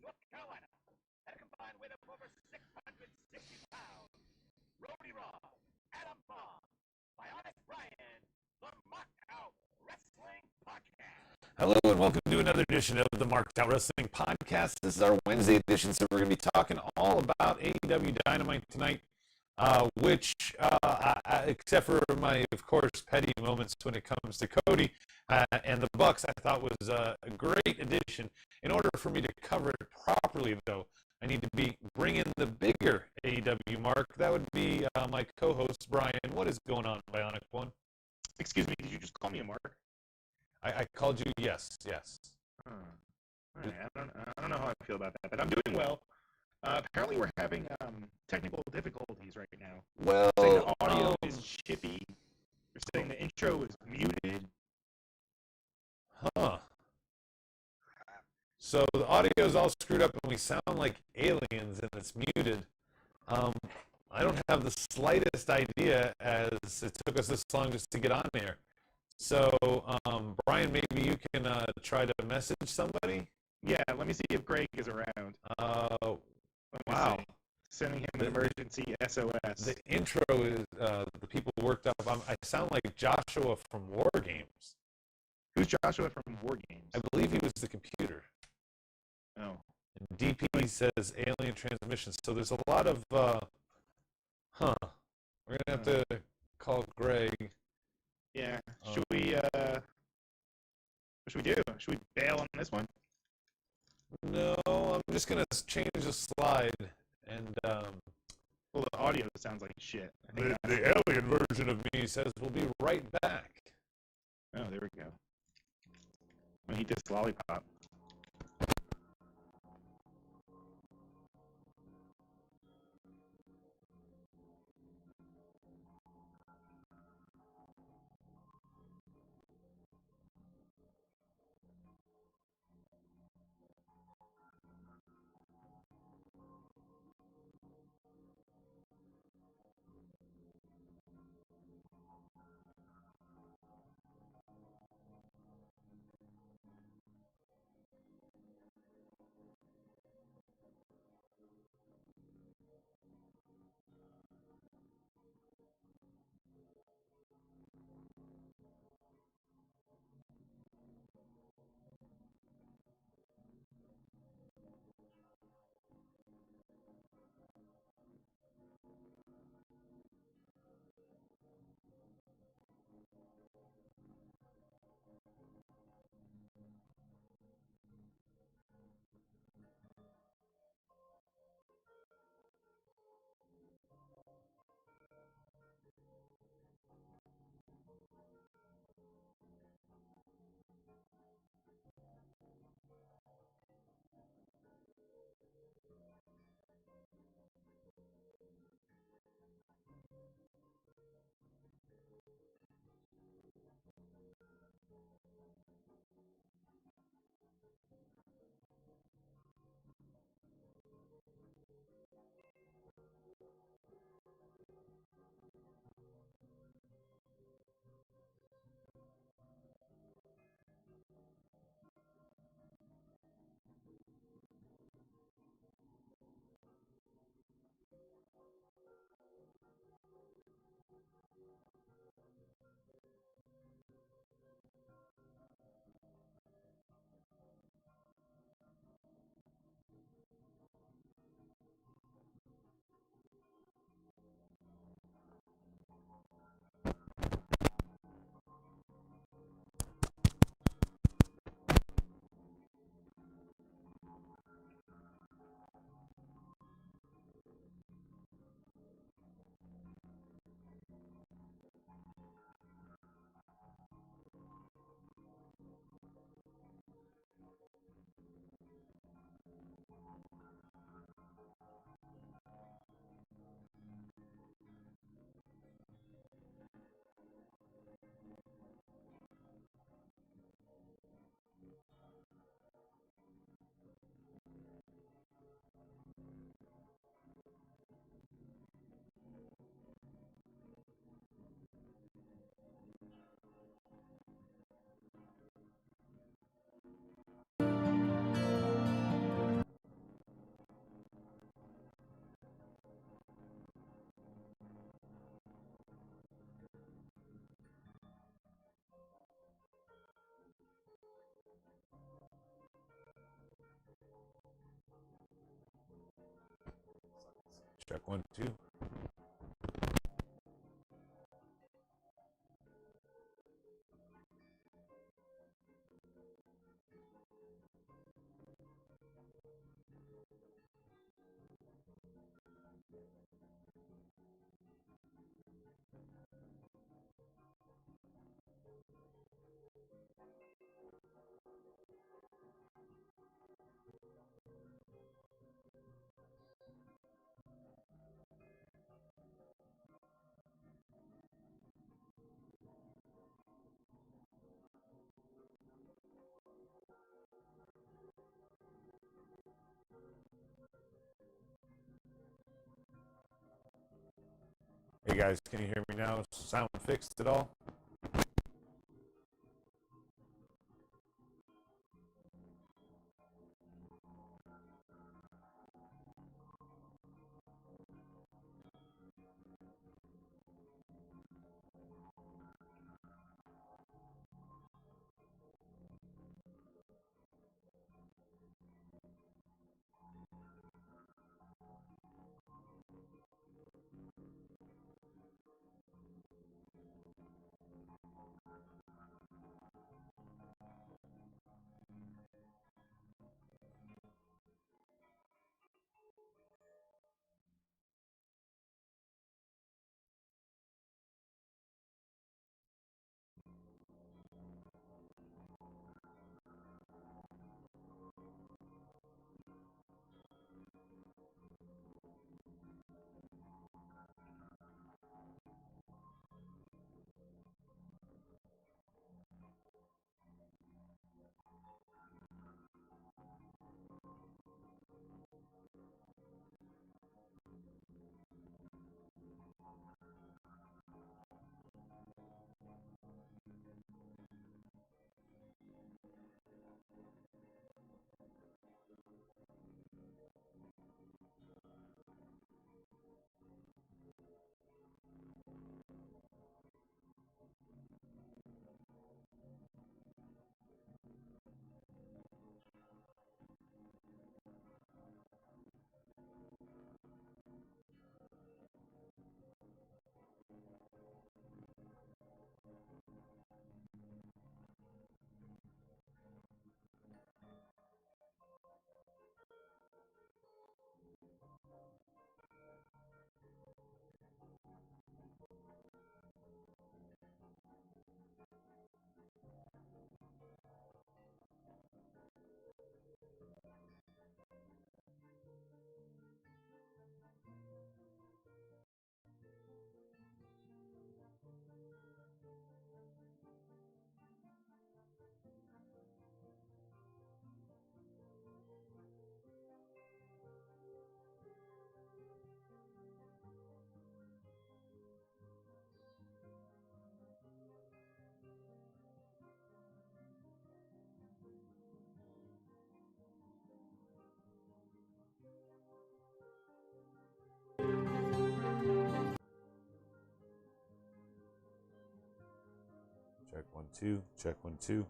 North Carolina, at a combined weight of over 660 pounds, Brody Raw, Adam Bomb, Bionic Brian, the Marked Out Wrestling Podcast. Hello and welcome to another edition of the Marked Out Wrestling Podcast. This is our Wednesday edition, so we're going to be talking all about AEW Dynamite tonight, which, except for my, of course, petty moments when it comes to Cody and the Bucks, I thought was a great addition. In order for me to cover it properly, though, I need to bring in the bigger AEW Mark. That would be my co-host, Brian. What is going on, Bionic One? Excuse me, did you just call me a Mark? I called you, yes. All right, I don't know how I feel about that, but I'm doing well. Apparently we're having technical difficulties right now. Well, saying the audio is chippy. They're saying the intro is muted. Huh. So the audio is all screwed up and we sound like aliens and it's muted. I don't have the slightest idea, as it took us this long just to get on there. So, Brian, maybe you can try to message somebody? Yeah, let me see if Greg is around. Wow. See. Sending him an emergency SOS. The intro is, the people worked up. I sound like Joshua from War Games. Who's Joshua from War Games? I believe he was the computer. Oh. And DP says alien transmission. So there's a lot of, We're going to have to call Greg. Yeah. Should we, what should we do? Should we bail on this one? No, I'm just going to change the slide and, well, the audio sounds like shit. The alien version of me says we'll be right back. Oh, there we go. I'm gonna eat this lollipop. Check 1, 2. Hey guys, can you hear me now? Sound fixed at all? Check 1, 2. Check 1, 2.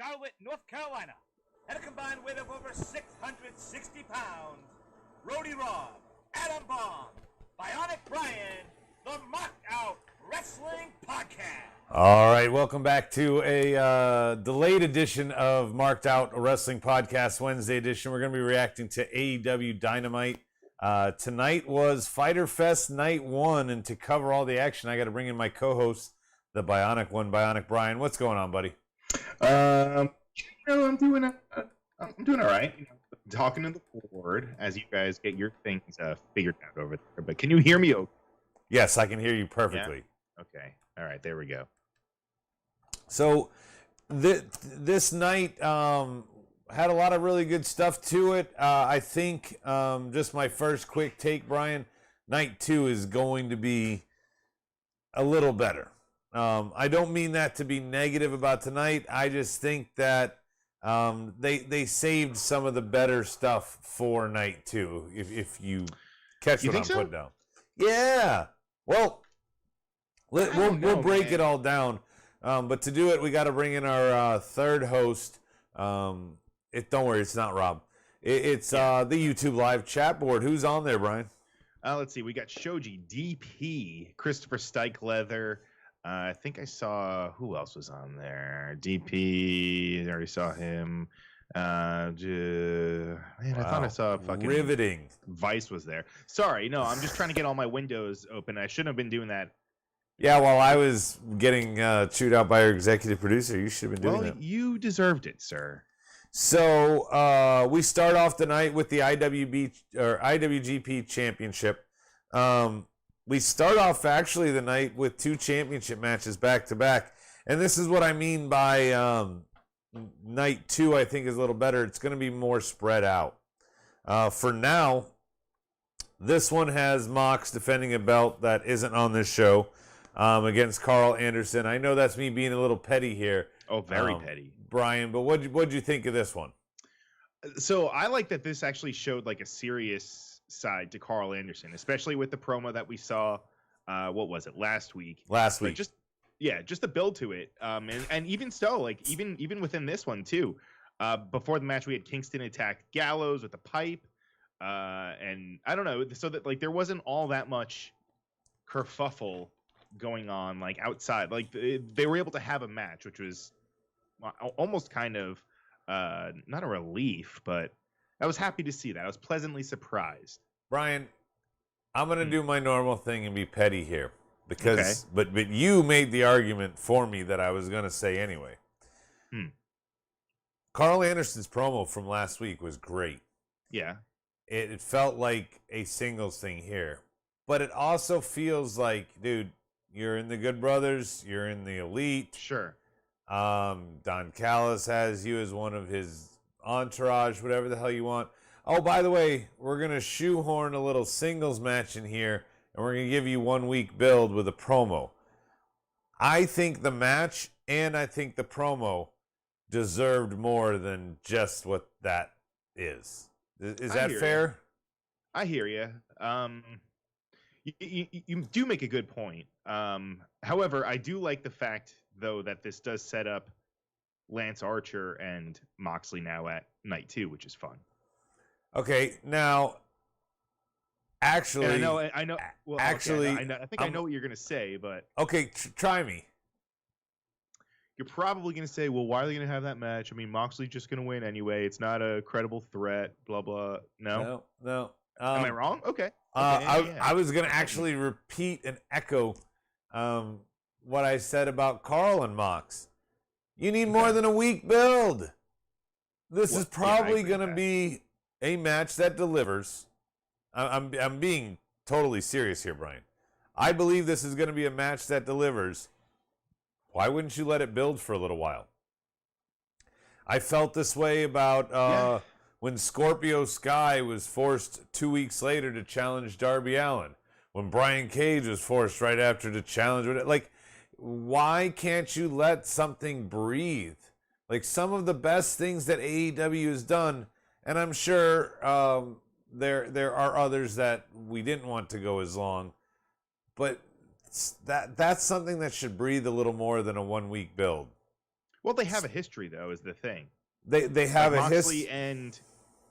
Charlotte, North Carolina, at a combined weight of over 660 pounds, Rody Raw, Adam Bomb, Bionic Brian, the Knockout Wrestling Podcast. All right, welcome back to a delayed edition of Marked Out Wrestling Podcast, Wednesday edition. We're going to be reacting to AEW Dynamite. Tonight was Fyter Fest Night 1, and to cover all the action, I got to bring in my co-host, the Bionic One, Bionic Brian. What's going on, buddy? I'm doing all right. Talking to the board as you guys get your things figured out over there. But can you hear me? Okay? Yes, I can hear you perfectly. Yeah? Okay. All right. There we go. So this night had a lot of really good stuff to it. I think just my first quick take, Brian, night 2 is going to be a little better. I don't mean that to be negative about tonight. I just think that they saved some of the better stuff for night 2. If you catch what I'm putting down. Yeah. Well, we'll break it all down. But to do it, we got to bring in our third host. Don't worry, it's not Rob. It's the YouTube live chat board. Who's on there, Brian? Let's see. We got Shoji, DP, Christopher Stikelether. I think I saw who else was on there. DP. I already saw him. I thought I saw fucking riveting. Vice was there. Sorry, no, I'm just trying to get all my windows open. I shouldn't have been doing that. Yeah, while I was getting chewed out by our executive producer, you should have been doing that. Well, you deserved it, sir. So we start off the night with the IWGP Championship. We start off actually the night with 2 championship matches back to back, and this is what I mean by night 2. I think is a little better. It's going to be more spread out. For now, this one has Mox defending a belt that isn't on this show. Against Carl Anderson. I know that's me being a little petty here. Oh, very petty. Brian, but what'd you think of this one? So I like that this actually showed like a serious side to Carl Anderson, especially with the promo that we saw, what was it, last week? Last week. Just the build to it. And even so, like even within this one too, before the match we had Kingston attack Gallows with a pipe. And I don't know, so that like there wasn't all that much kerfuffle going on like outside. Like they were able to have a match, which was almost kind of not a relief, but I was happy to see that. I was pleasantly surprised. Brian, I'm gonna do my normal thing and be petty here because but you made the argument for me that I was gonna say anyway. Carl Anderson's promo from last week was great. Yeah. It felt like a singles thing here. But it also feels like, dude, you're in the Good Brothers, you're in the Elite. Sure. Don Callis has you as one of his entourage, whatever the hell you want. Oh, by the way, we're going to shoehorn a little singles match in here, and we're going to give you 1 week build with a promo. I think the match and I think the promo deserved more than just what that is. Is that fair? I hear you. You do make a good point. However, I do like the fact, though, that this does set up Lance Archer and Moxley now at night 2, which is fun. Okay, now, actually, and I know. Well, actually, okay, I think I know what you're gonna say, but okay, try me. You're probably gonna say, "Well, why are they gonna have that match? I mean, Moxley's just gonna win anyway. It's not a credible threat." Blah blah. No. Am I wrong? Okay. I was gonna actually repeat and echo what I said about Carl and Mox. You need more than a week build. This is probably going to be a match that delivers. I'm being totally serious here, Brian. I believe this is going to be a match that delivers. Why wouldn't you let it build for a little while? I felt this way about when Scorpio Sky was forced 2 weeks later to challenge Darby Allin. When Brian Cage was forced right after to challenge. Like, why can't you let something breathe? Like, some of the best things that AEW has done, and I'm sure there are others that we didn't want to go as long, but that's something that should breathe a little more than a 1 week build. Well, they have a history though, is the thing. They have like a Moxley history. and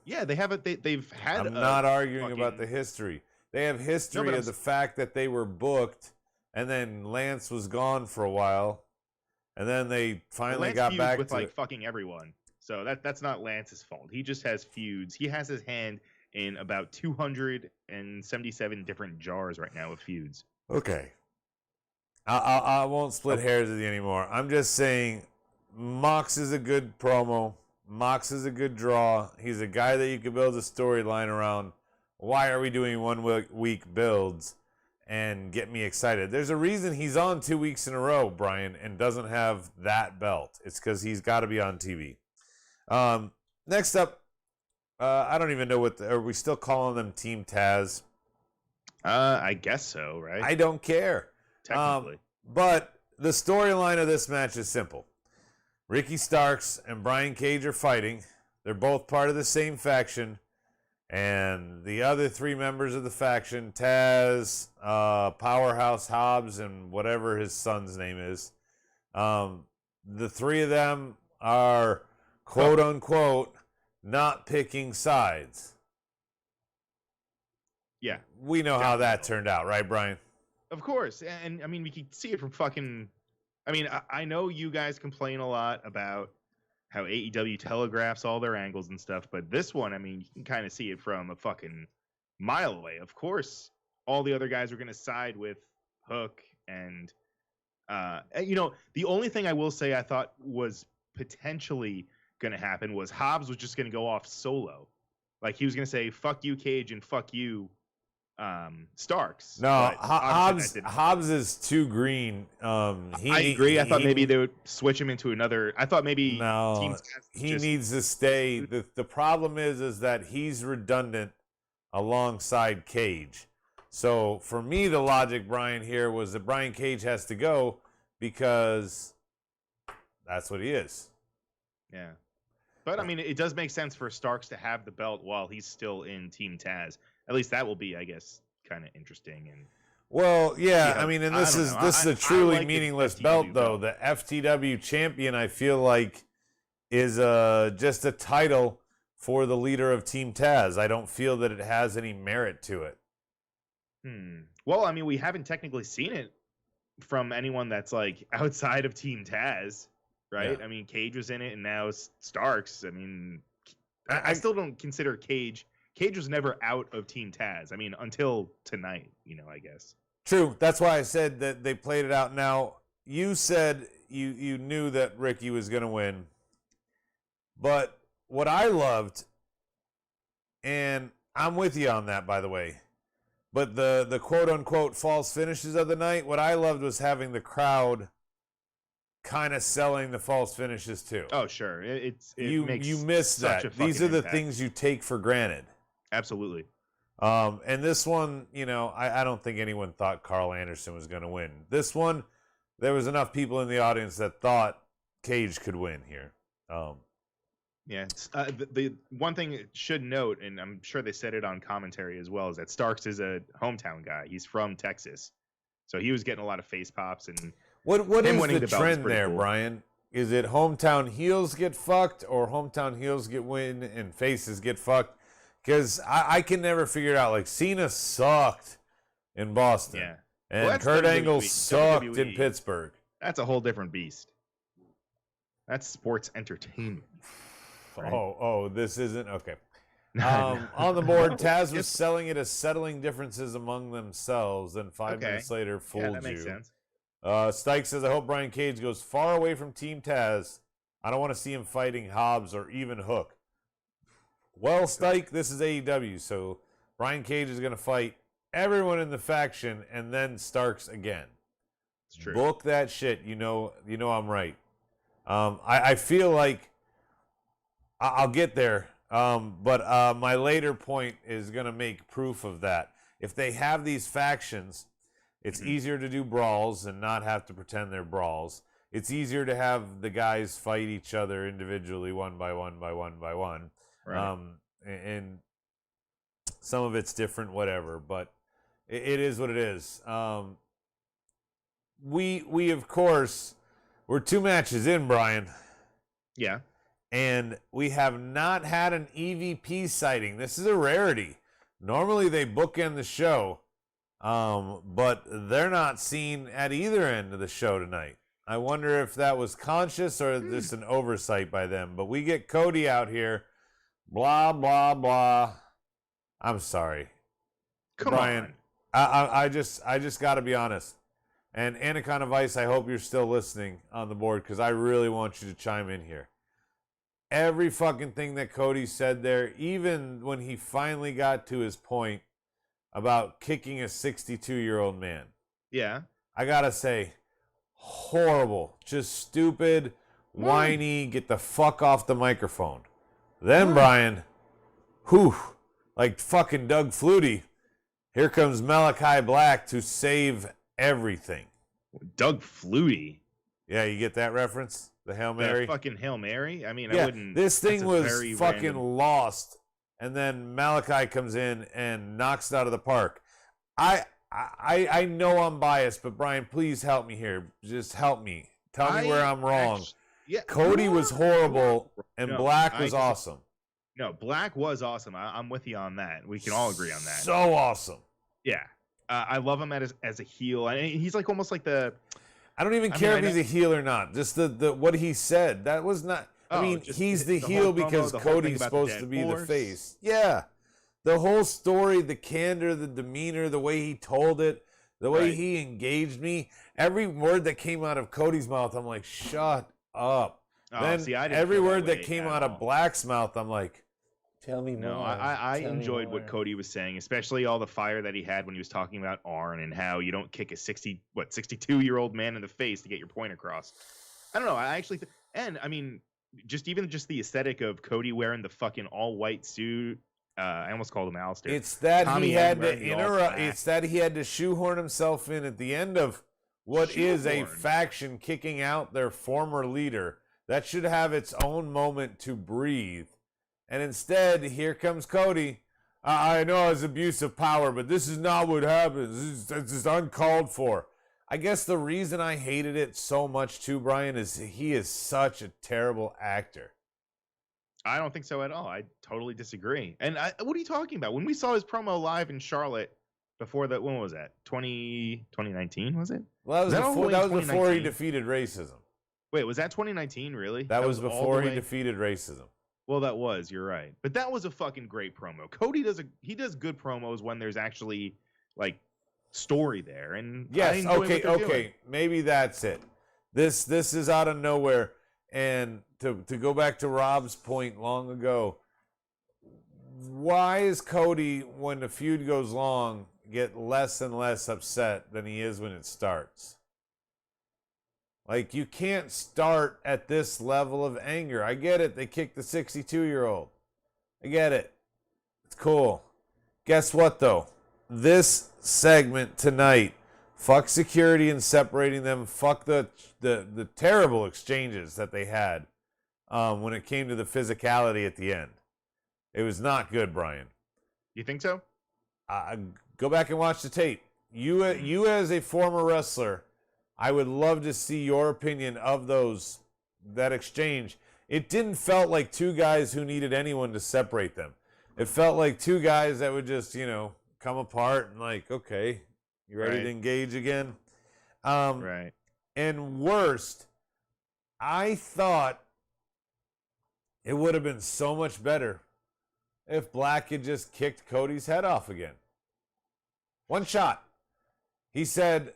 yeah, they have it. They've had. I'm not arguing fucking... about the history. They have history of the fact that they were booked, and then Lance was gone for a while, and then they finally got back with to like fucking everyone. So that's not Lance's fault. He just has feuds. He has his hand in about 277 different jars right now of feuds. Okay. I won't split hairs with you anymore. I'm just saying Mox is a good promo. Mox is a good draw. He's a guy that you can build a storyline around. Why are we doing 1 week builds and get me excited? There's a reason he's on 2 weeks in a row, Brian, and doesn't have that belt. It's because he's got to be on TV. Next up, I don't even know are we still calling them Team Taz? I guess so, right? I don't care. Technically. But the storyline of this match is simple. Ricky Starks and Brian Cage are fighting. They're both part of the same faction. And the other 3 members of the faction, Taz, Powerhouse Hobbs, and whatever his son's name is, the 3 of them are, quote unquote, not picking sides. Yeah. We know how that turned out, right, Brian? Of course. And I mean, we can see it from fucking... I mean, I know you guys complain a lot about how AEW telegraphs all their angles and stuff, but this one, I mean, you can kind of see it from a fucking mile away. Of course, all the other guys are going to side with Hook and, the only thing I will say I thought was potentially going to happen was Hobbs was just going to go off solo. Like, he was going to say, fuck you, Cage, and fuck you, Starks. No, Hobbs is too green. I agree. I thought maybe they would switch him into another. I thought maybe he needs to stay. The problem is that he's redundant alongside Cage. So for me, the logic, Brian, here was that Brian Cage has to go because that's what he is. Yeah. But I mean, it does make sense for Starks to have the belt while he's still in Team Taz. At least that will be, I guess, kind of interesting. And well, yeah, I mean, and this is a truly meaningless belt, though. The FTW champion, I feel like, is just a title for the leader of Team Taz. I don't feel that it has any merit to it. Well, I mean, we haven't technically seen it from anyone that's like outside of Team Taz, right? Yeah. I mean, Cage was in it, and now Starks. I mean, I still don't consider Cage. Cage was never out of Team Taz. I mean, until tonight, I guess. True. That's why I said that they played it out. Now, you said you knew that Ricky was going to win. But what I loved, and I'm with you on that, by the way, but the quote-unquote false finishes of the night, what I loved was having the crowd kind of selling the false finishes, too. Oh, sure. You missed that. These are the things you take for granted. Absolutely. And this one, I don't think anyone thought Carl Anderson was going to win. This one, there was enough people in the audience that thought Cage could win here. Yeah. The one thing it should note, and I'm sure they said it on commentary as well, is that Starks is a hometown guy. He's from Texas. So he was getting a lot of face pops. And what is the trend there, cool. Brian? Is it hometown heels get fucked or hometown heels get win and faces get fucked? Because I can never figure it out. Like, Cena sucked in Boston. Yeah. And Kurt Angle sucked in Pittsburgh. That's a whole different beast. That's sports entertainment. Right? Oh, this isn't? Okay. On the board, Taz was selling it as settling differences among themselves. Then 5 minutes later, fooled you. That makes sense. Stike says, I hope Brian Cage goes far away from Team Taz. I don't want to see him fighting Hobbs or even Hook. Well, Stike, this is AEW, so Brian Cage is going to fight everyone in the faction and then Starks again. It's true. Book that shit. You know I'm right. I feel like I'll get there, but my later point is going to make proof of that. If they have these factions, it's easier to do brawls and not have to pretend they're brawls. It's easier to have the guys fight each other individually, one by one. Right. And some of it's different, whatever, but it is what it is. We of course We're 2 matches in, Brian. Yeah. And we have not had an EVP sighting. This is a rarity. Normally they bookend the show, but they're not seen at either end of the show tonight. I wonder if that was conscious or just an oversight by them. But we get Cody out here. Blah, blah, blah. I'm sorry. Come Brian, on. I just got to be honest. And Anaconda Vice, I hope you're still listening on the board because I really want you to chime in here. Every fucking thing that Cody said there, even when he finally got to his point about kicking a 62-year-old man. Yeah. I got to say, horrible. Just stupid, whiny, get the fuck off the microphone. Then, Brian, like fucking Doug Flutie, here comes Malachi Black to save everything. Doug Flutie. Yeah, you get that reference? The Hail Mary? The fucking Hail Mary? I mean, yeah, I wouldn't. This thing was fucking random. lost, and then Malachi comes in and knocks it out of the park. I know I'm biased, but Brian, please help me here. Just help me. Tell me where I'm wrong. Cody was horrible, and Black was awesome. No, Black was awesome. I'm with you on that. We can all agree on that. So awesome. Yeah. I love him as a heel. He's like almost like the... I don't even care if he's a heel or not. Just the what he said. That was not... I mean, he's the heel because Cody's supposed to be the face. Yeah. The whole story, the candor, the demeanor, the way he told it, the way he engaged me, every word that came out of Cody's mouth, I'm like, shut up. Then every word that came out of Black's mouth, I'm like, tell me more. No, I enjoyed what Cody was saying, especially all the fire that he had when he was talking about Arn and how you don't kick a 62-year-old man in the face to get your point across. I don't know. I actually, and I mean, just the aesthetic of Cody wearing the fucking all-white suit. I almost called him Alistair. It's that he had to interrupt. It's that he had to shoehorn himself in at the end of what is a faction kicking out their former leader. That should have its own moment to breathe. And instead, here comes Cody. I know it's abuse of power, but this is not what happens. This is uncalled for. I guess the reason I hated it so much too, Brian, is he is such a terrible actor. I don't think so at all. I totally disagree. And what are you talking about? When we saw his promo live in Charlotte before that, when was that? 2019, was it? Well, that was before he defeated racism. Wait, was that 2019, really? That was before he defeated racism. Well, that was. You're right. But that was a fucking great promo. Cody does good promos when there's actually like story there. And yes, okay. Maybe that's it. This is out of nowhere. And to go back to Rob's point long ago, why is Cody, when the feud goes long, get less and less upset than he is when it starts? Like, you can't start at this level of anger. I get it. They kicked the 62-year-old. I get it. It's cool. Guess what, though? This segment tonight, fuck security and separating them. Fuck the terrible exchanges that they had when it came to the physicality at the end. It was not good, Brian. You think so? Go back and watch the tape. You as a former wrestler, I would love to see your opinion of that exchange. It didn't felt like two guys who needed anyone to separate them. It felt like two guys that would just, come apart and like, okay, you ready to engage again? Right. And worst, I thought it would have been so much better if Black had just kicked Cody's head off again. One shot. He said,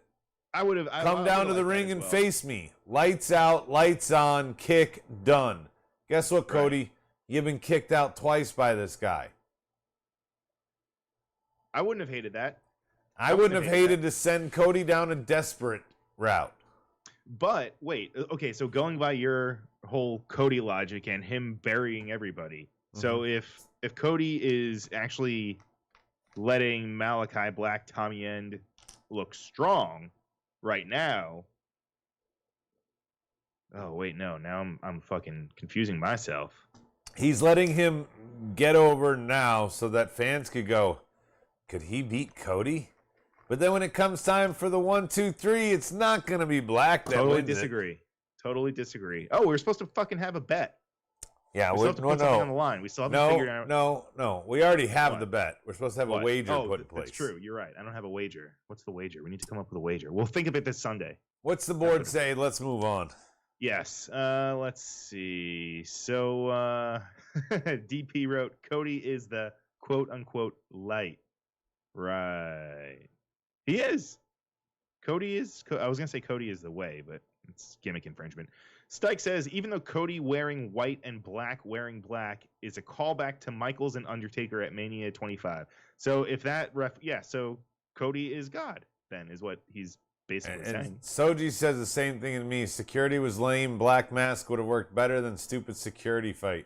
come down to the ring and face me. Lights out, lights on, kick, done. Guess what, Cody? You've been kicked out twice by this guy. I wouldn't have hated that. I wouldn't have hated to send Cody down a desperate route. But wait, okay, so going by your whole Cody logic and him burying everybody. So if Cody is actually letting Malachi Black, Tommy End look strong right now. Oh wait, no. Now I'm fucking confusing myself. He's letting him get over now so that fans could go, could he beat Cody? But then when it comes time for the 1, 2, 3, it's not going to be Black that Totally wins disagree. Totally disagree. Oh, we're supposed to fucking have a bet. Yeah, we still have to put something on the line. We still haven't figured out. No. We already have What? the bet. We're supposed to have a wager put in place. That's true. You're right. I don't have a wager. What's the wager? We need to come up with a wager. We'll think of it this Sunday. What's the board say? Let's move on. Yes. Let's see. So DP wrote, Cody is the quote-unquote light. Right. He is. Cody is. I was going to say Cody is the way, but it's gimmick infringement. Stike says, even though Cody wearing white and Black wearing black is a callback to Michaels and Undertaker at Mania 25. So if that so Cody is God, then is what he's basically saying. Soji says the same thing to me. Security was lame. Black Mask would have worked better than stupid security fight.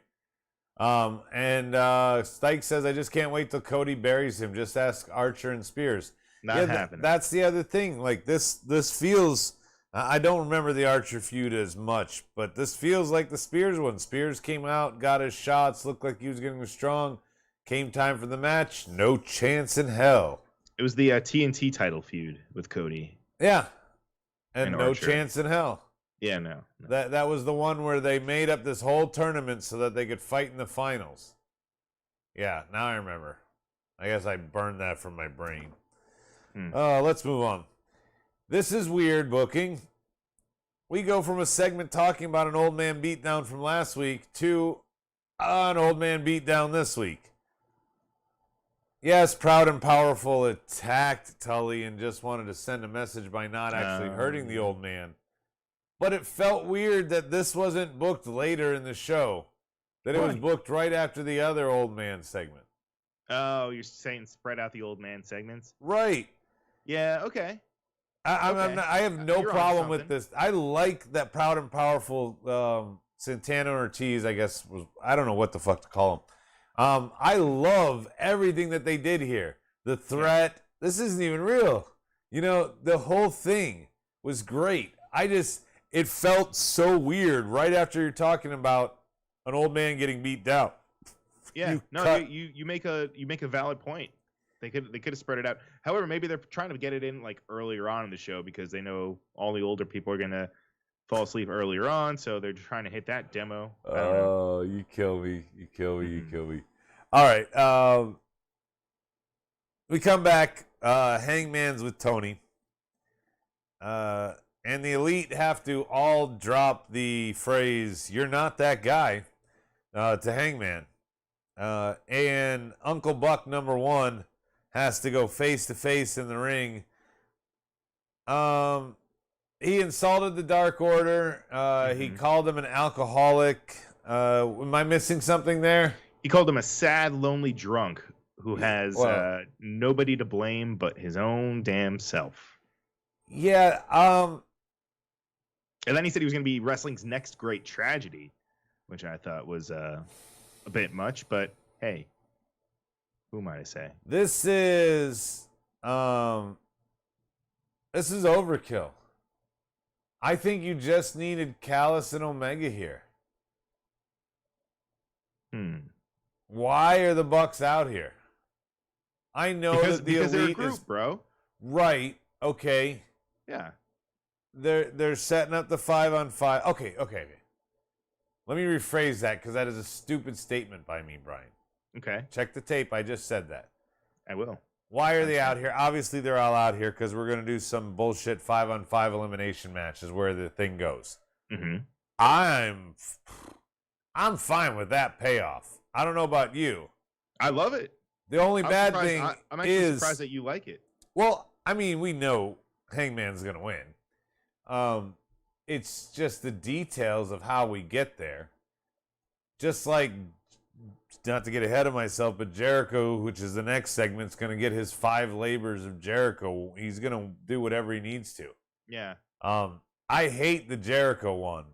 Stike says, I just can't wait till Cody buries him. Just ask Archer and Spears. Not happening. That's the other thing. Like this feels. I don't remember the Archer feud as much, but this feels like the Spears one. Spears came out, got his shots, looked like he was getting strong. Came time for the match, no chance in hell. It was the TNT title feud with Cody. Yeah, and no Archer. chance in hell. Yeah, no. That was the one where they made up this whole tournament so that they could fight in the finals. Yeah, now I remember. I guess I burned that from my brain. Let's move on. This is weird booking. We go from a segment talking about an old man beatdown from last week to an old man beatdown this week. Yes, Proud and Powerful attacked Tully and just wanted to send a message by not actually hurting the old man. But it felt weird that this wasn't booked later in the show. That it was booked right after the other old man segment. Oh, you're saying spread out the old man segments? Right. Yeah, okay. I have no problem with this. I like that Proud and Powerful Santana Ortiz, I guess, I don't know what the fuck to call him. I love everything that they did here. The threat, this isn't even real. You know, the whole thing was great. It felt so weird right after you're talking about an old man getting beat down. Yeah, you make a valid point. They could have spread it out. However, maybe they're trying to get it in like earlier on in the show because they know all the older people are gonna fall asleep earlier on, so they're trying to hit that demo. Oh, you kill me! You kill me! You kill me! All right, we come back. Hangman's with Tony, and the Elite have to all drop the phrase "You're not that guy" to Hangman, and Uncle Buck #1 has to go face to face in the ring. He insulted the Dark Order. He called him an alcoholic. Am I missing something there? He called him a sad, lonely drunk who has nobody to blame but his own damn self. Yeah. And then he said he was going to be wrestling's next great tragedy, which I thought was a bit much, but hey. Who might I say? This is overkill. I think you just needed Callis and Omega here. Why are the Bucks out here? I know that the Elite they're a group, bro. Right. Okay. Yeah. They're setting up the 5-on-5. Okay. Let me rephrase that because that is a stupid statement by me, Brian. Okay. Check the tape. I just said that. I will. Why are they out here? Obviously, they're all out here because we're going to do some bullshit 5-on-5 elimination matches where the thing goes. I'm fine with that payoff. I don't know about you. I love it. The only bad thing I'm actually surprised that you like it. Well, I mean, we know Hangman's going to win. It's just the details of how we get there. Just like, not to get ahead of myself, but Jericho, which is the next segment, is going to get his 5 labors of Jericho. He's going to do whatever he needs to. Yeah. I hate the Jericho one.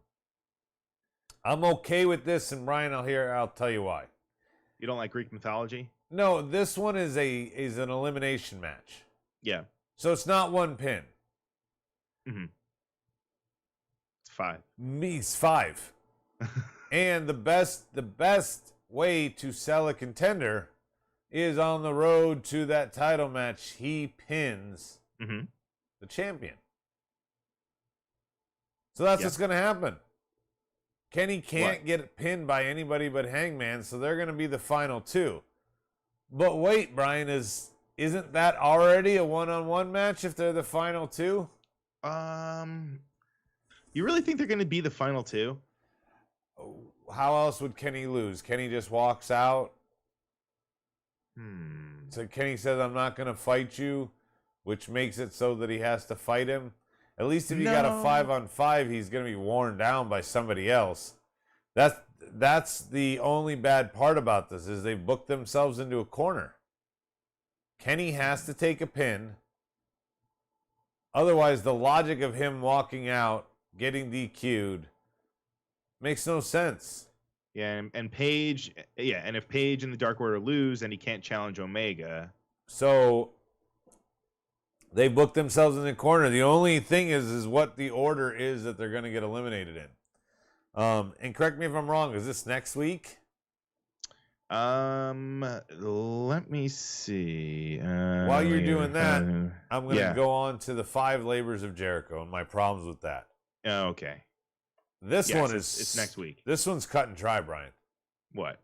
I'm okay with this, and Brian, I'll tell you why. You don't like Greek mythology? No, this one is an elimination match. Yeah. So it's not one pin. It's 5. It's 5. And the best way to sell a contender is on the road to that title match. He pins the champion. So that's what's going to happen. Kenny can't What? get pinned by anybody but Hangman, so they're going to be the final two. But wait, Brian, isn't that already a one-on-one match if they're the final two? You really think they're going to be the final two? How else would Kenny lose? Kenny just walks out. So Kenny says, I'm not going to fight you, which makes it so that he has to fight him. At least if you got a 5-on-5, he's going to be worn down by somebody else. That's the only bad part about this, is they've booked themselves into a corner. Kenny has to take a pin. Otherwise, the logic of him walking out, getting DQ'd, makes no sense. Yeah, and Paige, and if Paige and the Dark Order lose, then he can't challenge Omega. So they booked themselves in the corner. The only thing is what the order is that they're going to get eliminated in. And correct me if I'm wrong. Is this next week? Let me see. While you're doing that, I'm going to go on to the 5 labors of Jericho and my problems with that. Oh, okay. This one is it's next week. This one's cut and dry, Brian. What?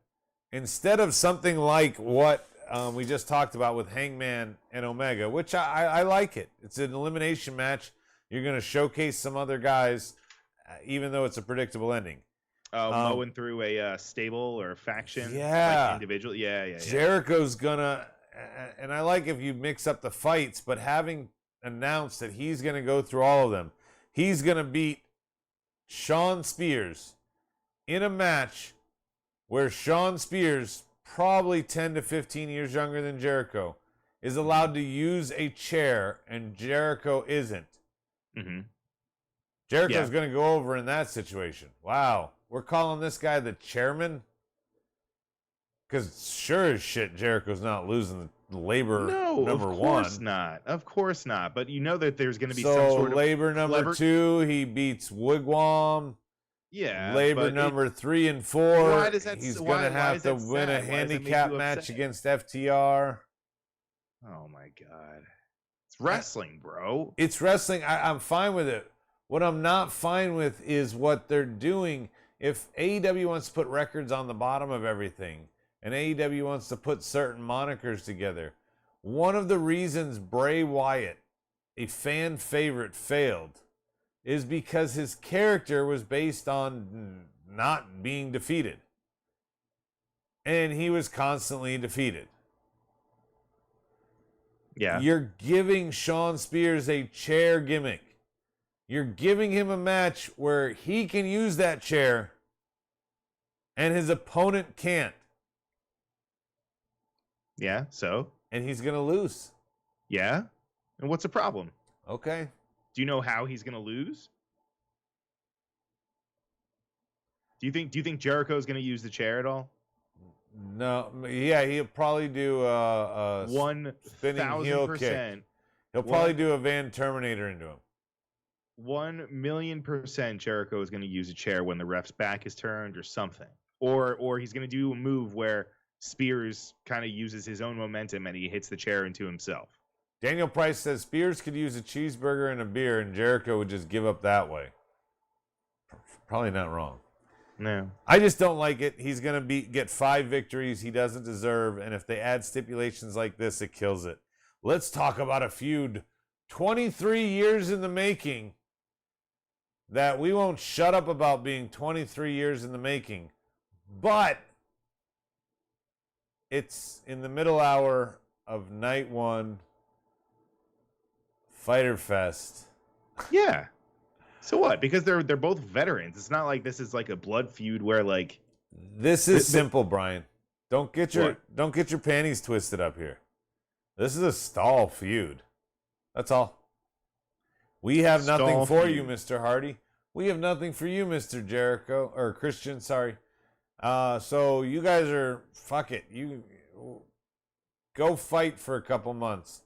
Instead of something like what we just talked about with Hangman and Omega, which I like it. It's an elimination match. You're going to showcase some other guys, even though it's a predictable ending. Mowing through a stable or a faction, yeah, like individual, yeah. Jericho's gonna, and I like if you mix up the fights, but having announced that he's gonna go through all of them, he's gonna beat Shawn Spears in a match where Shawn Spears, probably 10 to 15 years younger than Jericho, is allowed to use a chair, and Jericho isn't. Mm-hmm. Jericho's going to go over in that situation. Wow. We're calling this guy the chairman? Because sure as shit, Jericho's not losing the labor number 1. Of course not. Of course not. But you know that there's going to be some So sort of labor number 2, he beats Wigwam. Yeah. Labor number 3 and 4, why does that, he's going to have to win a handicap match against FTR. Oh my God. It's wrestling, bro. It's wrestling. I'm fine with it. What I'm not fine with is what they're doing. If AEW wants to put records on the bottom of everything, and AEW wants to put certain monikers together, one of the reasons Bray Wyatt, a fan favorite, failed is because his character was based on not being defeated. And he was constantly defeated. Yeah. You're giving Shawn Spears a chair gimmick. You're giving him a match where he can use that chair and his opponent can't. Yeah, so? And he's going to lose. Yeah? And what's the problem? Okay. Do you know how he's going to lose? Do you think Jericho's going to use the chair at all? No. Yeah, he'll probably do a spinning heel kick. He'll probably do a Van Terminator into him. 1,000,000% Jericho is going to use a chair when the ref's back is turned or something. Or he's going to do a move where Spears kind of uses his own momentum and he hits the chair into himself. Daniel Price says Spears could use a cheeseburger and a beer and Jericho would just give up that way. Probably not wrong. No. I just don't like it. He's going to get 5 victories he doesn't deserve, and if they add stipulations like this, it kills it. Let's talk about a feud 23 years in the making that we won't shut up about being 23 years in the making, but it's in the middle hour of night 1 Fyter Fest. Yeah. So what? Because they're both veterans. It's not like this is like a blood feud where like this is simple, Brian. Don't get your panties twisted up here. This is a stall feud. That's all. We have nothing for you, Mr. Hardy. We have nothing for you, Mr. Jericho or Christian, sorry. So you guys are fuck it. You go fight for a couple months.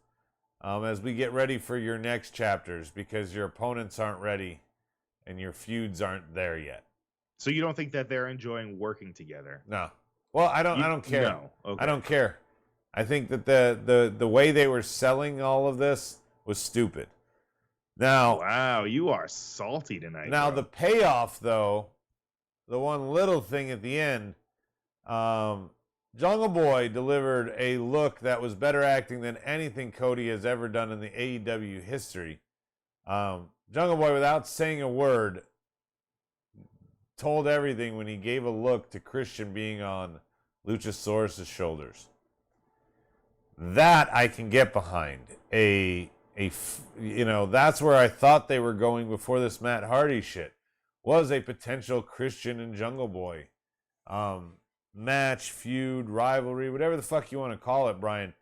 As we get ready for your next chapters because your opponents aren't ready and your feuds aren't there yet. So you don't think that they're enjoying working together? No. Well, I don't care. No. Okay. I don't care. I think that the way they were selling all of this was stupid. Now, wow, you are salty tonight. now bro. the payoff, though, the one little thing at the end, Jungle Boy delivered a look that was better acting than anything Cody has ever done in the AEW history. Jungle Boy, without saying a word, told everything when he gave a look to Christian being on Luchasaurus' shoulders. That I can get behind. That's where I thought they were going before this Matt Hardy shit. Was a potential Christian and Jungle Boy match, feud, rivalry, whatever the fuck you want to call it, Brian.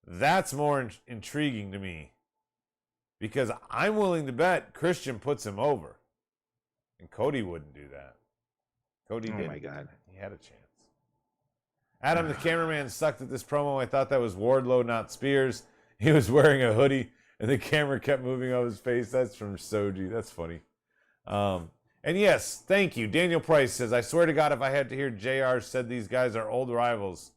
That's more intriguing to me. Because I'm willing to bet Christian puts him over. And Cody wouldn't do that. Cody did. Oh my God. He had a chance. Adam, the cameraman, sucked at this promo. I thought that was Wardlow, not Spears. He was wearing a hoodie, and the camera kept moving on his face. That's from Soji. That's funny. And yes, thank you. Daniel Price says, I swear to God, if I had to hear JR said these guys are old rivals,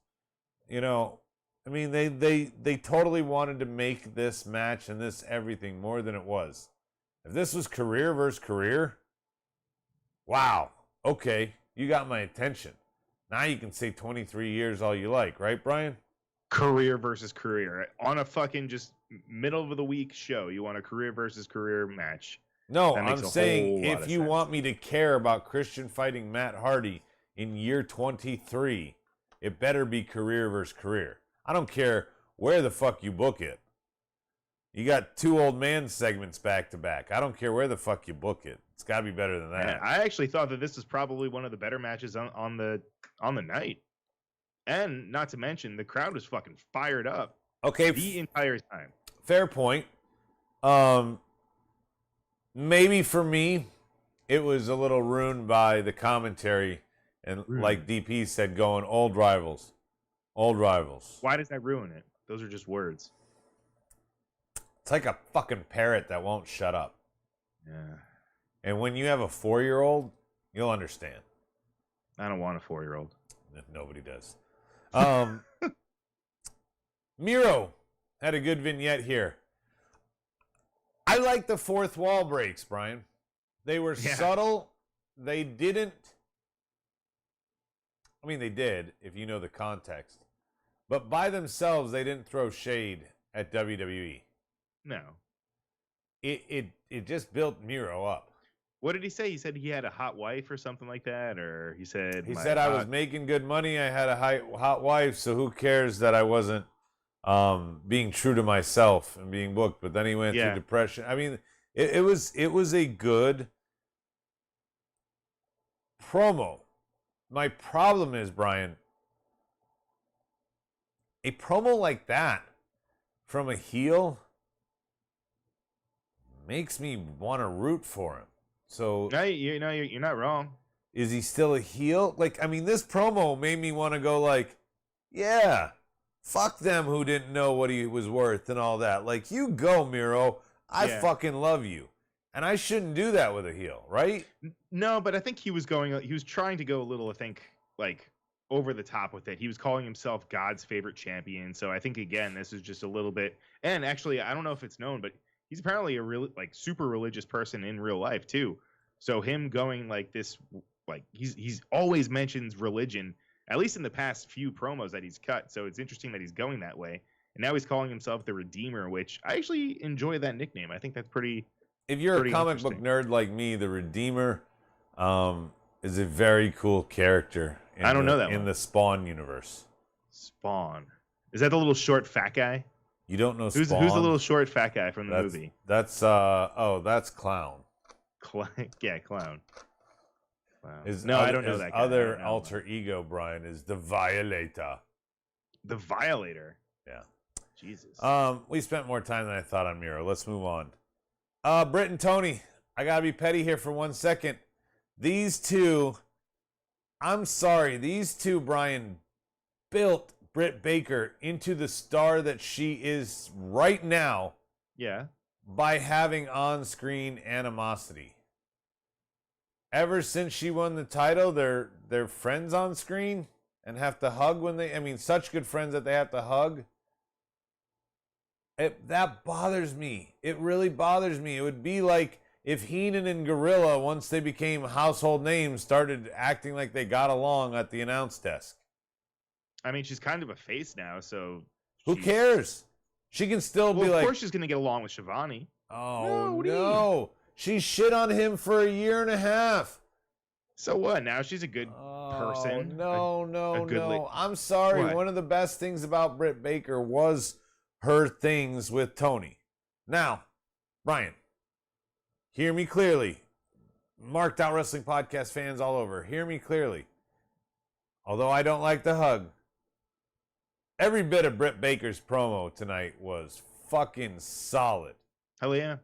I mean, they totally wanted to make this match and this everything more than it was. If this was career versus career, wow. Okay, you got my attention. Now you can say 23 years all you like, right, Brian? Career versus career. On a fucking just middle of the week show, you want a career versus career match. No, I'm saying if you sense. want me to care about Christian fighting Matt Hardy in year 23, it better be career versus career. I don't care where the fuck you book it. You got 2 old man segments back to back. I don't care where the fuck you book it. It's got to be better than that. Man, I actually thought that this was probably one of the better matches on the night. And not to mention, the crowd was fucking fired up. Okay, the entire time. Fair point. Maybe for me, it was a little ruined by the commentary and, like DP said, going old rivals. Old rivals. Why does that ruin it? Those are just words. It's like a fucking parrot that won't shut up. Yeah. And when you have a 4-year-old, you'll understand. I don't want a 4-year-old. Nobody does. Miro had a good vignette here. I like the fourth wall breaks, Brian. They were subtle. They didn't. I mean, they did, if you know the context. But by themselves, they didn't throw shade at WWE. No. It just built Miro up. What did he say? He said he had a hot wife or something like that? Or he said... I was making good money. I had a hot wife, so who cares that I wasn't being true to myself and being booked. But then he went through depression. I mean, it was a good promo. My problem is, Brian, a promo like that from a heel makes me want to root for him. So you're not wrong. Is he still a heel? Like, I mean, this promo made me want to go like, yeah, fuck them who didn't know what he was worth and all that. Like, you go, Miro. I fucking love you. And I shouldn't do that with a heel, right? No, but I think he was trying to go a little, I think, like, over the top with it. He was calling himself God's favorite champion. So I think, again, this is just a little bit, and actually, I don't know if it's known, but he's apparently a really, like, super religious person in real life too. So him going like this, like, he's always mentions religion, at least in the past few promos that he's cut. So it's interesting that he's going that way. And now he's calling himself the Redeemer, which I actually enjoy that nickname. I think that's pretty. If you're a comic book nerd like me, the Redeemer is a very cool character. I don't know that in the Spawn universe. Spawn, is that the little short fat guy? You don't know Spawn? Who's the little short fat guy from the movie? That's Clown. Yeah, Clown. Wow. I don't know that guy. Other alter ego, Brian, is the Violator. The Violator. Yeah. Jesus. We spent more time than I thought on Miro. Let's move on. Britt and Tony, I gotta be petty here for 1 second. These two, I'm sorry, Brian, built Britt Baker into the star that she is right now. Yeah. By having on-screen animosity. Ever since she won the title, they're friends on screen and have to hug when such good friends that they have to hug. That bothers me. It really bothers me. It would be like if Heenan and Gorilla, once they became household names, started acting like they got along at the announce desk. I mean, she's kind of a face now, so who cares? She can still be like. Of course, she's gonna get along with Shivani. Oh no! She shit on him for a year and a half. So what? Now she's a good person. No. I'm sorry. What? One of the best things about Britt Baker was her things with Tony. Now, Brian, hear me clearly. Marked Out Wrestling Podcast fans all over, hear me clearly. Although I don't like the hug, every bit of Britt Baker's promo tonight was fucking solid. Hell yeah.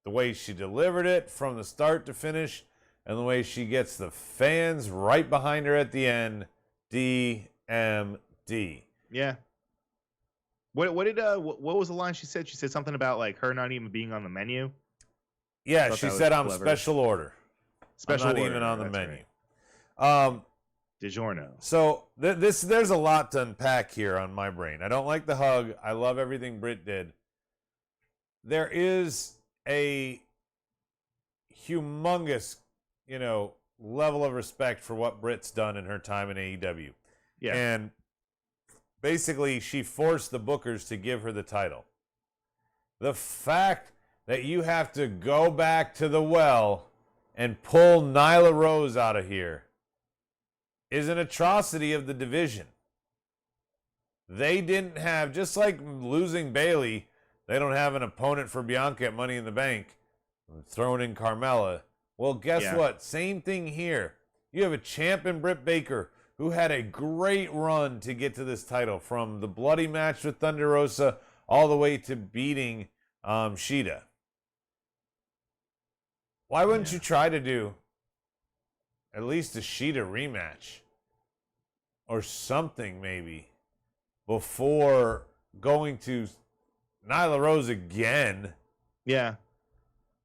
The way she delivered it from the start to finish, and the way she gets the fans right behind her at the end. DMD. Yeah. What was the line she said? She said something about like her not even being on the menu. Yeah, she said I'm special order. I'm not even on the menu. Right. DiGiorno. So there's a lot to unpack here on my brain. I don't like the hug. I love everything Britt did. There is a humongous, level of respect for what Britt's done in her time in AEW. Yeah. And basically, she forced the bookers to give her the title. The fact that you have to go back to the well and pull Nyla Rose out of here is an atrocity of the division. They didn't have, just like losing Bayley, they don't have an opponent for Bianca at Money in the Bank, throwing in Carmella. Well, guess what? Same thing here. You have a champ in Britt Baker who had a great run to get to this title, from the bloody match with Thunder Rosa all the way to beating Shida. Why wouldn't you try to do at least a Shida rematch or something maybe before going to Nyla Rose again? Yeah.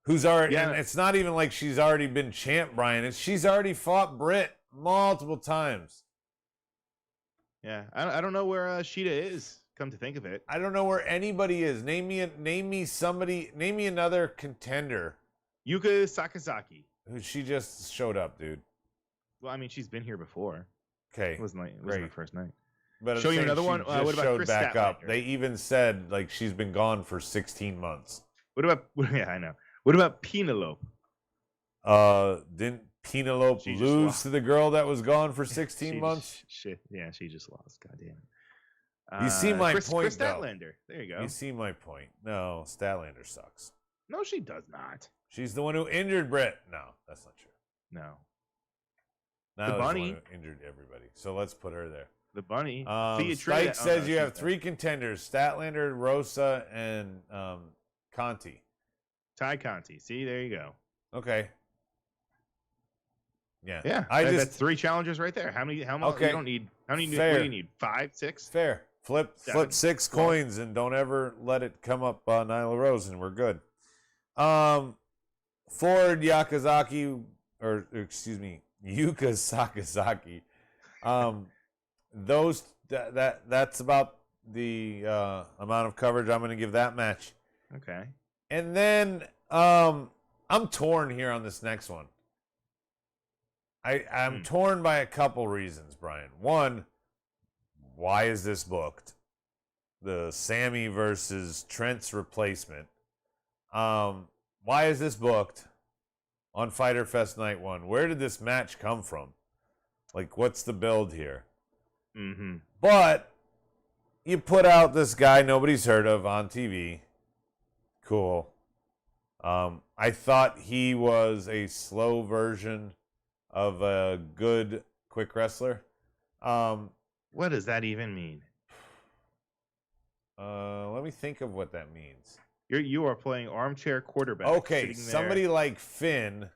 Who's already, and it's not even like she's already been champ, Brian. She's already fought Britt multiple times. Yeah, I don't know where Shida is, come to think of it. I don't know where anybody is. Name me another contender. Yuka Sakazaki. She just showed up, dude. Well, I mean, she's been here before. Okay. It wasn't her first night. But show you another one. What about showed Chris back Statlander? Up. They even said like she's been gone for 16 months. What about? Yeah, I know. What about Penelope? Didn't Penelope lose to the girl that was gone for 16 months? She just lost. Goddamn. You see my point, Chris Statlander. There you go. You see my point. No, Statlander sucks. No, she does not. She's the one who injured Britt. No, that's not true. No. The Bunny the one who injured everybody. So let's put her there. The Bunny. Spike says you have three contenders: Statlander, Rosa, and Conti. Ty Conti. See, there you go. Okay. Yeah. Yeah. That's three challengers right there. How much? Okay. You don't need. How many? What do you need? 5, 6? Fair. Flip 6 coins and don't ever let it come up Nyla Rose, and we're good. Ford Yuka Sakazaki. That's about the amount of coverage I'm going to give that match. Okay. And then I'm torn here on this next one. I'm torn by a couple reasons, Brian. One, why is this booked? The Sammy versus Trent's replacement. Why is this booked on Fyter Fest Night 1? Where did this match come from? Like, what's the build here? Mm-hmm. But you put out this guy nobody's heard of on TV. Cool. I thought he was a slow version of a good quick wrestler. What does that even mean? Let me think of what that means. You are playing armchair quarterback. Okay, somebody like Finn.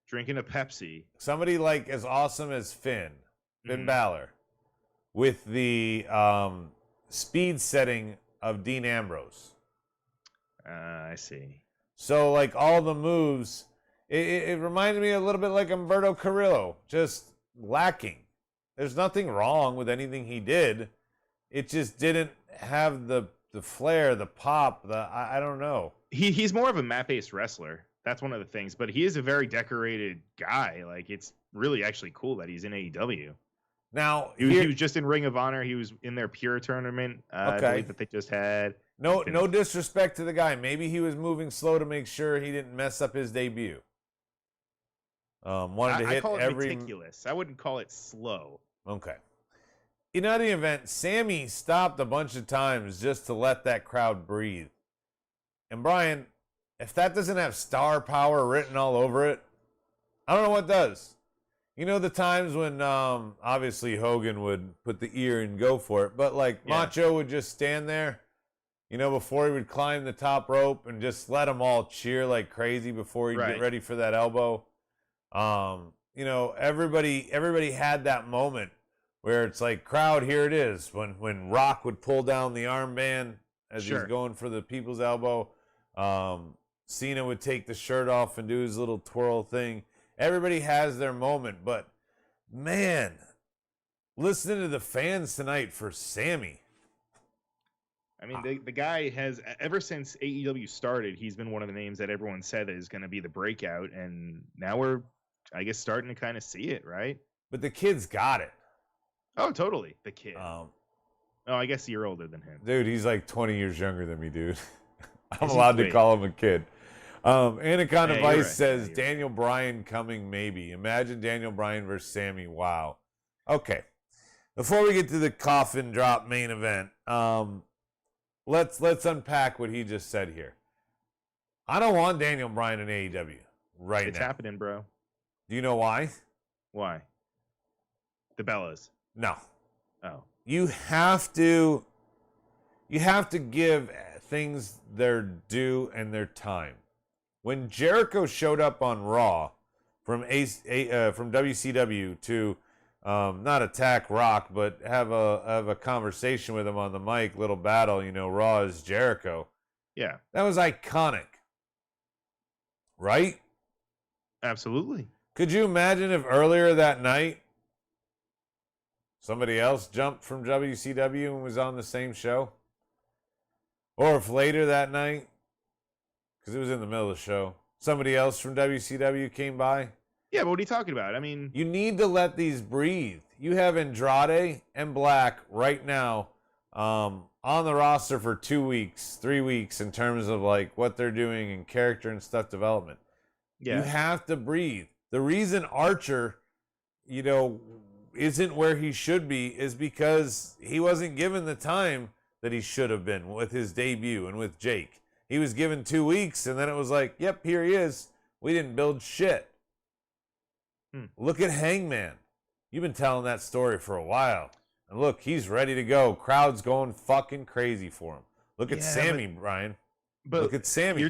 Drinking a Pepsi. Somebody like as awesome as Finn Balor, with the speed setting of Dean Ambrose. I see. So, like, all the moves, it reminded me a little bit like Humberto Carrillo, just lacking. There's nothing wrong with anything he did. It just didn't have the flair, the pop, I don't know. He's more of a mat-based wrestler. That's one of the things, but he is a very decorated guy. Like, it's really actually cool that he's in AEW. Now he was just in Ring of Honor. He was in their Pure tournament. I believe that they just had. No disrespect to the guy. Maybe he was moving slow to make sure he didn't mess up his debut. Wanted to hit I call it every meticulous. I wouldn't call it slow. Okay. In any event, Sammy stopped a bunch of times just to let that crowd breathe. And Brian, if that doesn't have star power written all over it, I don't know what does. You know the times when obviously Hogan would put the ear and go for it, but like Macho would just stand there, you know, before he would climb the top rope and just let them all cheer like crazy before he'd get ready for that elbow. You know, everybody had that moment where it's like, crowd, here it is. When Rock would pull down the armband as he's going for the people's elbow. Cena would take the shirt off and do his little twirl thing. Everybody has their moment, but man, listening to the fans tonight for Sammy. I mean, the guy has, ever since AEW started, he's been one of the names that everyone said is going to be the breakout, and now we're, I guess, starting to kind of see it, right? But the kid's got it. Oh, totally, the kid. Oh, I guess you're older than him. Dude, he's like 20 years younger than me, dude. I'm allowed to call him a kid. Anaconda Vice says, Daniel Bryan coming maybe. Imagine Daniel Bryan versus Sammy. Wow. Okay. Before we get to the coffin drop main event, let's unpack what he just said here. I don't want Daniel Bryan in AEW right now. It's happening, bro. Do you know why? Why? The Bellas. No. Oh. You have to give things their due and their time. When Jericho showed up on Raw from WCW to not attack Rock, but have a conversation with him on the mic, little battle, you know, Raw is Jericho. Yeah. That was iconic. Right? Absolutely. Could you imagine if earlier that night somebody else jumped from WCW and was on the same show? Or if later that night, because it was in the middle of the show, somebody else from WCW came by? Yeah, but what are you talking about? I mean, you need to let these breathe. You have Andrade and Black right now on the roster for 2 weeks, 3 weeks in terms of like what they're doing in character and stuff development. Yeah. You have to breathe. The reason Archer, you know, isn't where he should be is because he wasn't given the time that he should have been with his debut and with Jake. He was given 2 weeks, and then it was like, yep, here he is. We didn't build shit. Look at Hangman. You've been telling that story for a while. And look, he's ready to go. Crowd's going fucking crazy for him. Look at Sammy, Brian. But look at Sammy.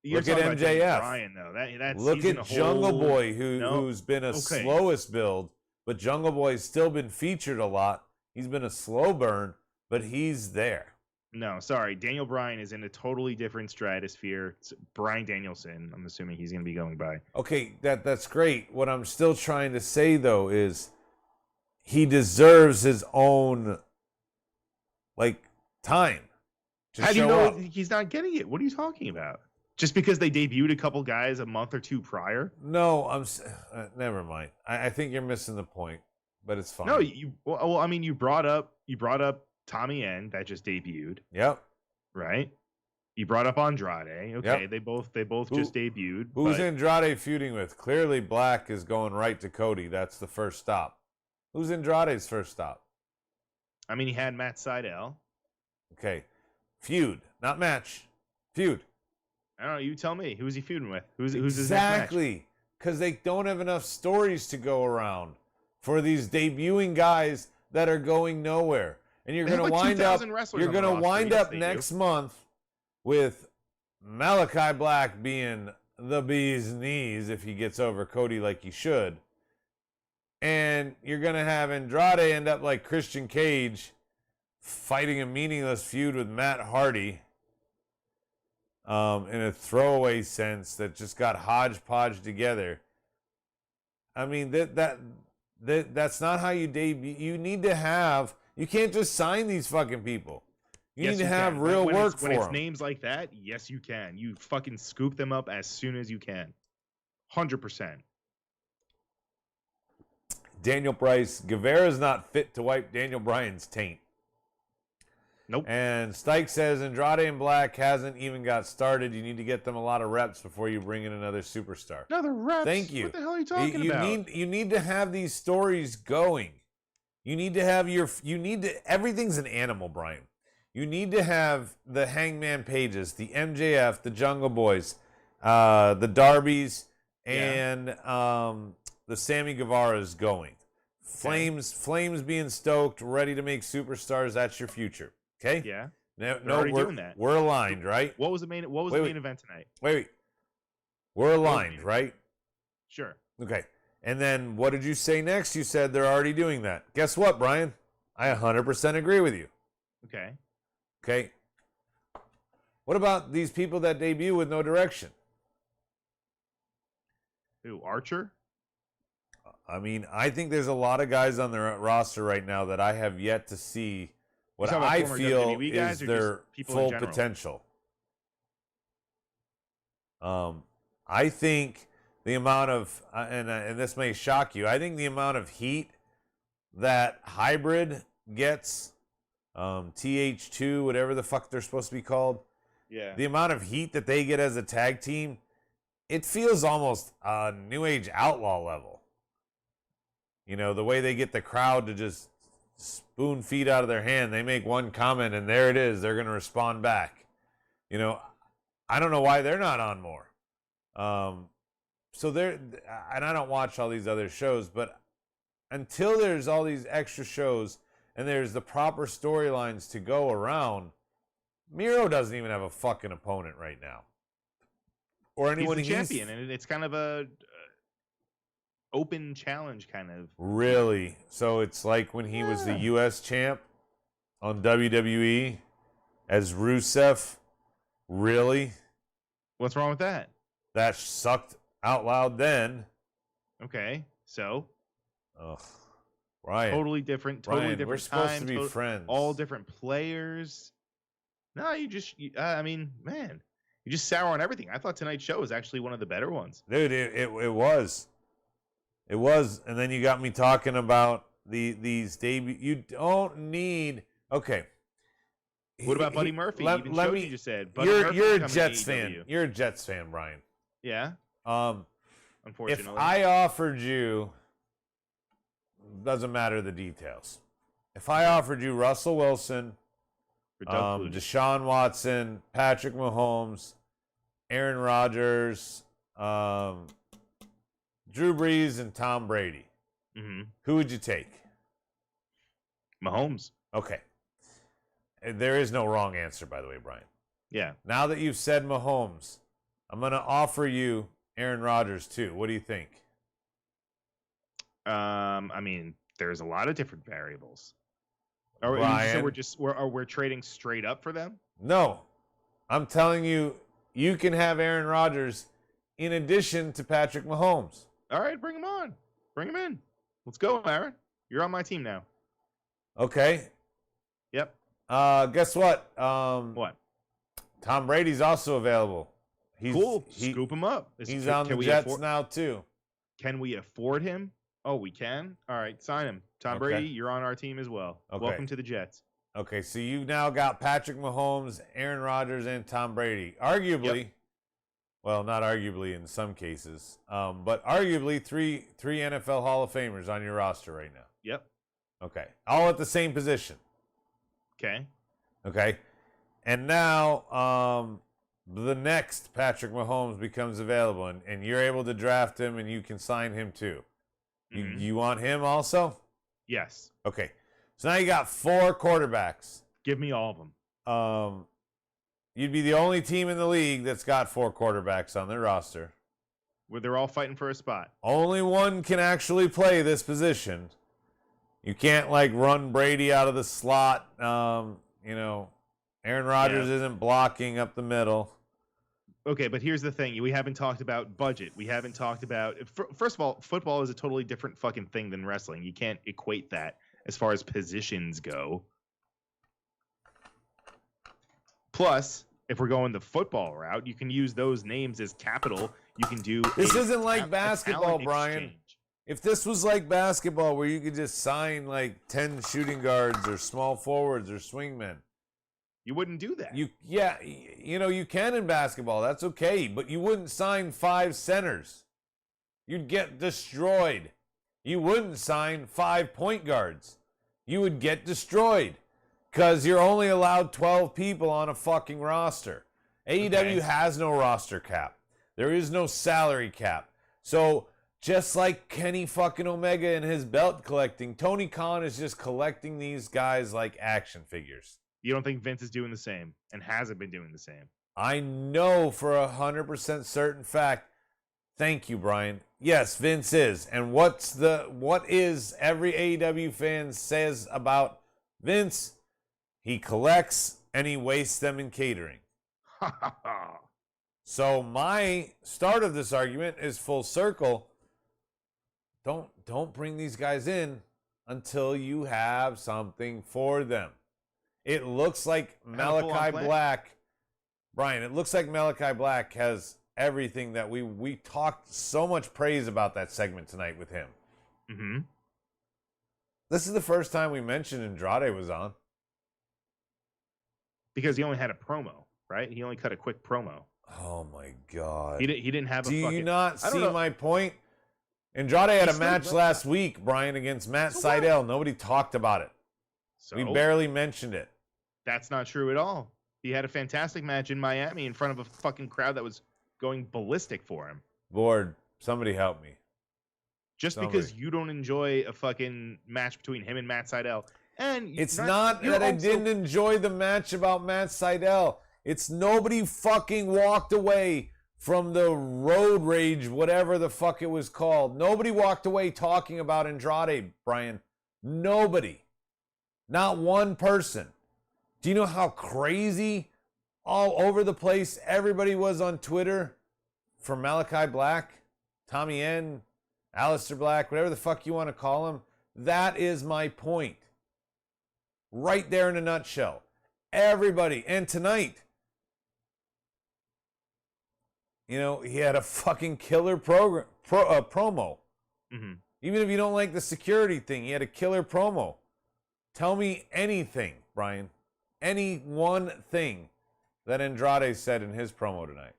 You're look at MJF. Brian, though. That's look at Jungle Boy, who's been a slowest build, but Jungle Boy's still been featured a lot. He's been a slow burn, but he's there. No, sorry. Daniel Bryan is in a totally different stratosphere. It's Bryan Danielson. I'm assuming he's going to be going by. Okay, that's great. What I'm still trying to say, though, is he deserves his own, like, time to How do show you know up. He's not getting it? What are you talking about? Just because they debuted a couple guys a month or two prior? No, never mind. I think you're missing the point, but it's fine. No, well, I mean, you brought up Tommy End that just debuted. Yep. Right? You brought up Andrade. Okay, yep. they both just debuted. Who's Andrade feuding with? Clearly Black is going right to Cody. That's the first stop. Who's Andrade's first stop? I mean, he had Matt Sydal. Okay. Feud, not match. Feud. I don't know, you tell me. Who's he feuding with? Who's exactly? Because they don't have enough stories to go around for these debuting guys that are going nowhere. And you're going to wind up. You're going to wind up next month with Malachi Black being the bee's knees if he gets over Cody like he should, and you're going to have Andrade end up like Christian Cage, fighting a meaningless feud with Matt Hardy, in a throwaway sense that just got hodgepodge together. I mean that's not how you debut. You need to have. You can't just sign these fucking people. You Yes, need to have can. real when work it's, for when it's them. names like that, yes, you can. You fucking scoop them up as soon as you can. 100%. Daniel Price, Guevara's not fit to wipe Daniel Bryan's taint. Nope. And Stike says Andrade and Black hasn't even got started. You need to get them a lot of reps before you bring in another superstar. Another reps? Thank you. What the hell are you talking about? You need to have these stories going. You need to have everything's an animal, Brian. You need to have the Hangman Pages, the MJF, the Jungle Boys, the Darbys, and the Sammy Guevara's going. Flames being stoked, ready to make superstars. That's your future. Okay? Yeah. No, we're doing that. We're aligned, right? What was the main event tonight? Wait. We're aligned, right? Sure. Okay. And then what did you say next? You said they're already doing that. Guess what, Brian? I 100% agree with you. Okay. Okay. What about these people that debut with no direction? Who, Archer? I mean, I think there's a lot of guys on their roster right now that I have yet to see what I feel WWE guys is or their just people in full general? potential. I think the amount of, and this may shock you, I think the amount of heat that Hybrid gets, TH2, whatever the fuck they're supposed to be called, the amount of heat that they get as a tag team, it feels almost New Age Outlaw level. You know, the way they get the crowd to just spoon feed out of their hand. They make one comment and there it is. They're going to respond back. You know, I don't know why they're not on more. So they're, and I don't watch all these other shows, but until there's all these extra shows and there's the proper storylines to go around, Miro doesn't even have a fucking opponent right now. Or anyone he's the champion, and it's kind of a open challenge kind of. Really? So it's like when he was the U.S. champ on WWE as Rusev? Really? What's wrong with that? That sucked out loud then. Okay, so? Ugh. Ryan. Totally different We're supposed to be friends. All different players. No, you just, I mean, man, you just sour on everything. I thought tonight's show was actually one of the better ones. Dude, it was. It was, and then you got me talking about these debut. You don't need. Okay. What about Buddy Murphy? You just said Buddy you're a Jets fan. You're a Jets fan, Brian. Yeah. If Unfortunately, I offered you, doesn't matter the details. If I offered you Russell Wilson, Deshaun Watson, Patrick Mahomes, Aaron Rodgers, Drew Brees, and Tom Brady, who would you take? Mahomes. Okay. There is no wrong answer, by the way, Brian. Yeah. Now that you've said Mahomes, I'm going to offer you Aaron Rodgers too. What do you think? I mean, there's a lot of different variables. We're trading straight up for them? No. I'm telling you, you can have Aaron Rodgers in addition to Patrick Mahomes. All right, bring him on. Bring him in. Let's go, Aaron. You're on my team now. Okay. Yep. Guess what? What? Tom Brady's also available. Cool. Scoop him up. He's on the Jets now too. Can we afford him? Oh, we can? All right, sign him. Tom Brady, you're on our team as well. Okay. Welcome to the Jets. Okay, so you've now got Patrick Mahomes, Aaron Rodgers, and Tom Brady. Arguably, well, not arguably in some cases, but arguably three NFL Hall of Famers on your roster right now. Yep. Okay, all at the same position. Okay. And now the next Patrick Mahomes becomes available, and you're able to draft him, and you can sign him too. You want him also? Yes. Okay. So now you got 4 quarterbacks. Give me all of them. You'd be the only team in the league that's got 4 quarterbacks on their roster. Where they're all fighting for a spot. Only one can actually play this position. You can't like run Brady out of the slot. Aaron Rodgers isn't blocking up the middle. Okay, but here's the thing. We haven't talked about budget. We haven't talked about... First of all, football is a totally different fucking thing than wrestling. You can't equate that as far as positions go. Plus, if we're going the football route, you can use those names as capital. You can do This isn't like basketball, Brian. Exchange. If this was like basketball where you could just sign like 10 shooting guards or small forwards or swingmen, you wouldn't do that. you can in basketball. That's okay, but you wouldn't sign 5 centers. You'd get destroyed. You wouldn't sign 5 point guards. You would get destroyed because you're only allowed 12 people on a fucking roster. AEW has no roster cap. There is no salary cap. So just like Kenny fucking Omega and his belt collecting, Tony Khan is just collecting these guys like action figures. You don't think Vince is doing the same and hasn't been doing the same? I know for 100% certain fact. Thank you, Brian. Yes, Vince is. And what is every AEW fan says about Vince? He collects and he wastes them in catering. So my start of this argument is full circle. Don't bring these guys in until you have something for them. It looks like Malachi Black, Brian, it looks like Malachi Black has everything that we talked so much praise about that segment tonight with him. Mm-hmm. This is the first time we mentioned Andrade was on. Because he only had a promo, right? He only cut a quick promo. Oh my God. He didn't have a Do fucking... you not see my point? Andrade had a match last week, Brian, against Matt Sydal. Nobody talked about it. So, we barely mentioned it. That's not true at all. He had a fantastic match in Miami in front of a fucking crowd that was going ballistic for him. Lord, somebody help me. Just because you don't enjoy a fucking match between him and Matt Sydal. And it's not that I didn't enjoy the match about Matt Sydal. It's nobody fucking walked away from the road rage, whatever the fuck it was called. Nobody walked away talking about Andrade, Brian. Nobody. Not one person. Do you know how crazy all over the place everybody was on Twitter for Malachi Black, Tommy N, Aleister Black, whatever the fuck you want to call him? That is my point. Right there in a nutshell. Everybody. And tonight, you know, he had a fucking killer promo. Mm-hmm. Even if you don't like the security thing, he had a killer promo. Tell me anything, Brian. Any one thing that Andrade said in his promo tonight.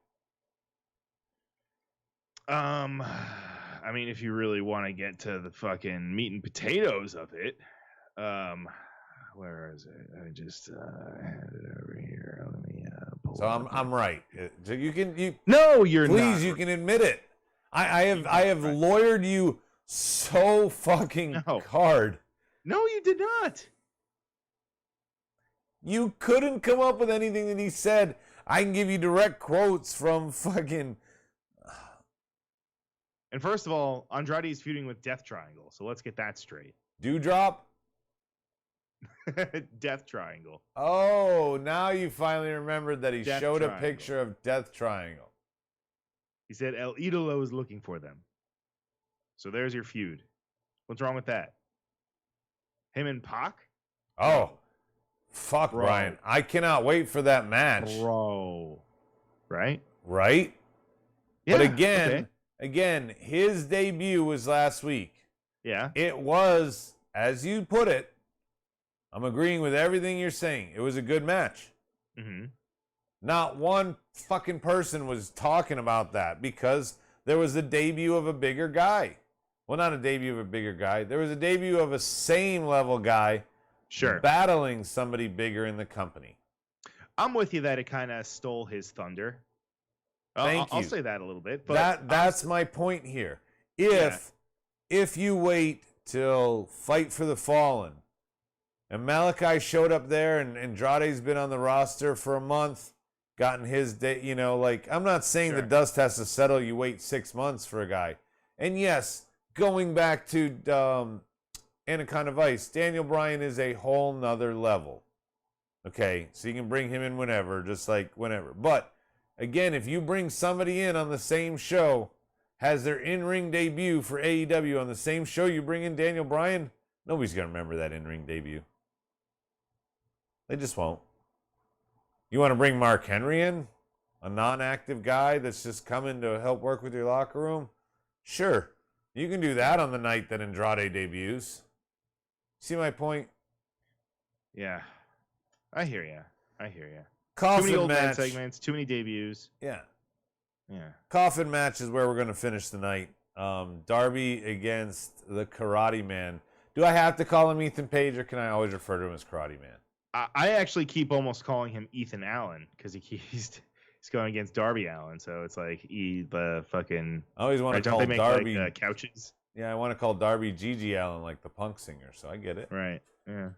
I mean, if you really want to get to the fucking meat and potatoes of it, where is it? I just had it over here. Let me pull. So I'm right. So you no, you're please, not. Please, you can admit it. I have lawyered you so fucking hard. No, you did not. You couldn't come up with anything that he said. I can give you direct quotes from fucking. And first of all, Andrade is feuding with Death Triangle, so let's get that straight. Dewdrop? Death Triangle. Oh, now you finally remembered that he showed a picture of Death Triangle. He said El Idolo is looking for them. So there's your feud. What's wrong with that? Him and Pac? Oh, fuck, bro. Brian. I cannot wait for that match. Bro. Right? Right? Yeah, but again, his debut was last week. Yeah. It was, as you put it, I'm agreeing with everything you're saying. It was a good match. Mm-hmm. Not one fucking person was talking about that because there was a debut of a bigger guy. Well, not a debut of a bigger guy. There was a debut of a same level guy battling somebody bigger in the company. I'm with you that it kind of stole his thunder. I'll say that a little bit. But that's my point here. If you wait till Fight for the Fallen and Malachi showed up there and Andrade's been on the roster for a month, gotten his day, you know, like, I'm not saying the dust has to settle, you wait 6 months for a guy. And yes, going back to Anaconda Vice, Daniel Bryan is a whole nother level. Okay, so you can bring him in whenever, just like whenever. But again, if you bring somebody in on the same show, has their in-ring debut for AEW on the same show you bring in Daniel Bryan, nobody's going to remember that in-ring debut. They just won't. You want to bring Mark Henry in? A non-active guy that's just coming to help work with your locker room? Sure. You can do that on the night that Andrade debuts. See my point? Yeah. I hear you. Coffin too many old man match. segments, too many debuts. Yeah. Yeah. Coffin match is where we're going to finish the night. Darby against the Karate Man. Do I have to call him Ethan Page, or can I always refer to him as Karate Man? I actually keep almost calling him Ethan Allen because he's going against Darby Allen, so it's like the fucking. I always want to don't call they make, Darby like, couches. Yeah, I want to call Darby Gigi Allen like the punk singer, so I get it. Right. Yeah.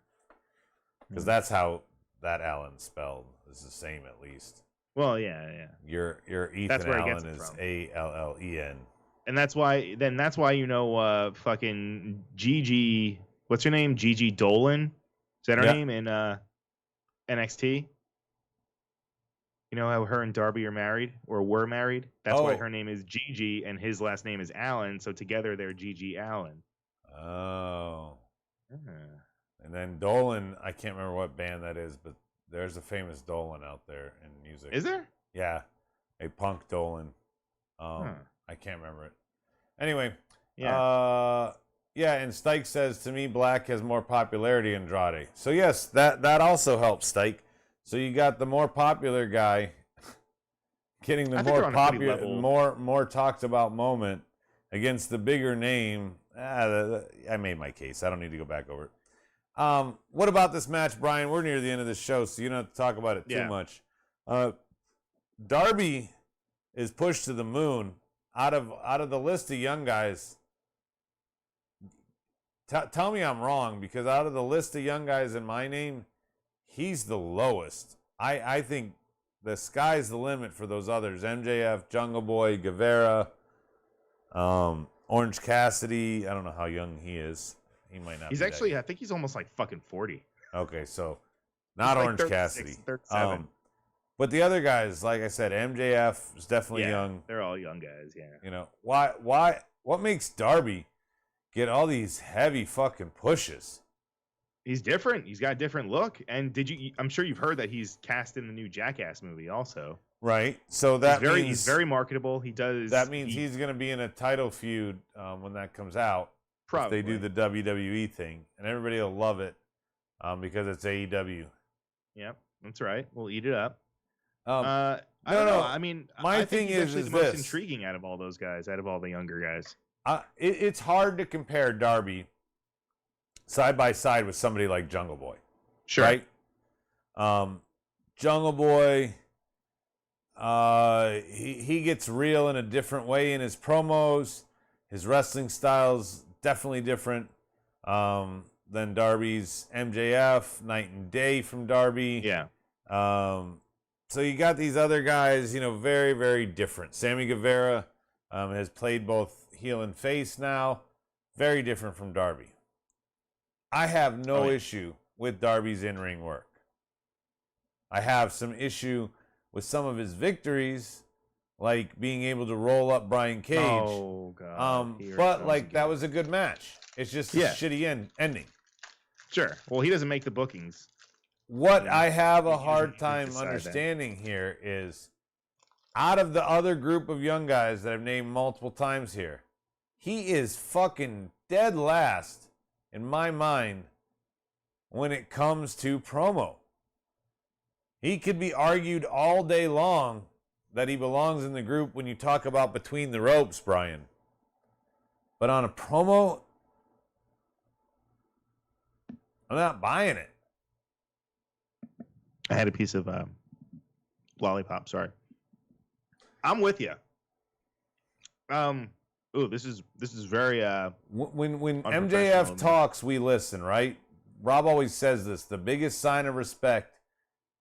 Because that's how that Allen spelled. Is the same at least. Well, yeah. Your Ethan That's where Allen it is gets it from. Allen. And that's why fucking Gigi, what's her name? Gigi Dolan. Is that her name in NXT? You know how her and Darby are married or were married? That's why her name is Gigi and his last name is Allen. So together they're Gigi Allen. Oh. And then Dolan, I can't remember what band that is, but there's a famous Dolan out there in music. Is there? Yeah. A punk Dolan. I can't remember it. Anyway. Yeah. And Stike says, to me, Black has more popularity than Andrade. So yes, that also helps, Stike. So you got the more popular guy getting the more popular, more talked about moment against the bigger name. I made my case. I don't need to go back over it. What about this match, Brian? We're near the end of the show, so you don't have to talk about it too much. Darby is pushed to the moon out of the list of young guys. Tell me I'm wrong, because out of the list of young guys in my name, he's the lowest. I think the sky's the limit for those others. MJF, Jungle Boy, Guevara, Orange Cassidy. I don't know how young he is. He might not. He's actually, I think he's almost like fucking 40. Okay, so not he's Orange like 36, Cassidy. 37. But the other guys, like I said, MJF is definitely young. They're all young guys, yeah. You know, what makes Darby get all these heavy fucking pushes? He's different. He's got a different look. And I'm sure you've heard that he's cast in the new Jackass movie also. Right. So that means he's very marketable. He does. That means he's going to be in a title feud when that comes out. Probably. If they do the WWE thing, and everybody will love it because it's AEW. Yep, that's right. We'll eat it up. I don't know. I mean, my thing is the most intriguing out of all those guys, out of all the younger guys. It's hard to compare Darby side by side with somebody like Jungle Boy. Sure. Right? Jungle Boy, he gets real in a different way in his promos. His wrestling style's definitely different than Darby's. MJF, night and day from Darby. Yeah. So you got these other guys, very, very different. Sammy Guevara has played both heel and face now. Very different from Darby. I have no issue with Darby's in-ring work. I have some issue with some of his victories, like being able to roll up Brian Cage. Oh, God. But, that was a good match. It's just a shitty ending. Sure. Well, he doesn't make the bookings. What I have a hard time understanding here is, out of the other group of young guys that I've named multiple times here, he is fucking dead last in my mind when it comes to promo. He could be argued all day long that he belongs in the group when you talk about between the ropes, Brian. But on a promo, I'm not buying it. I had a piece of lollipop. Sorry. I'm with you. This is very when MJF talks, we listen, right? Rob always says this. The biggest sign of respect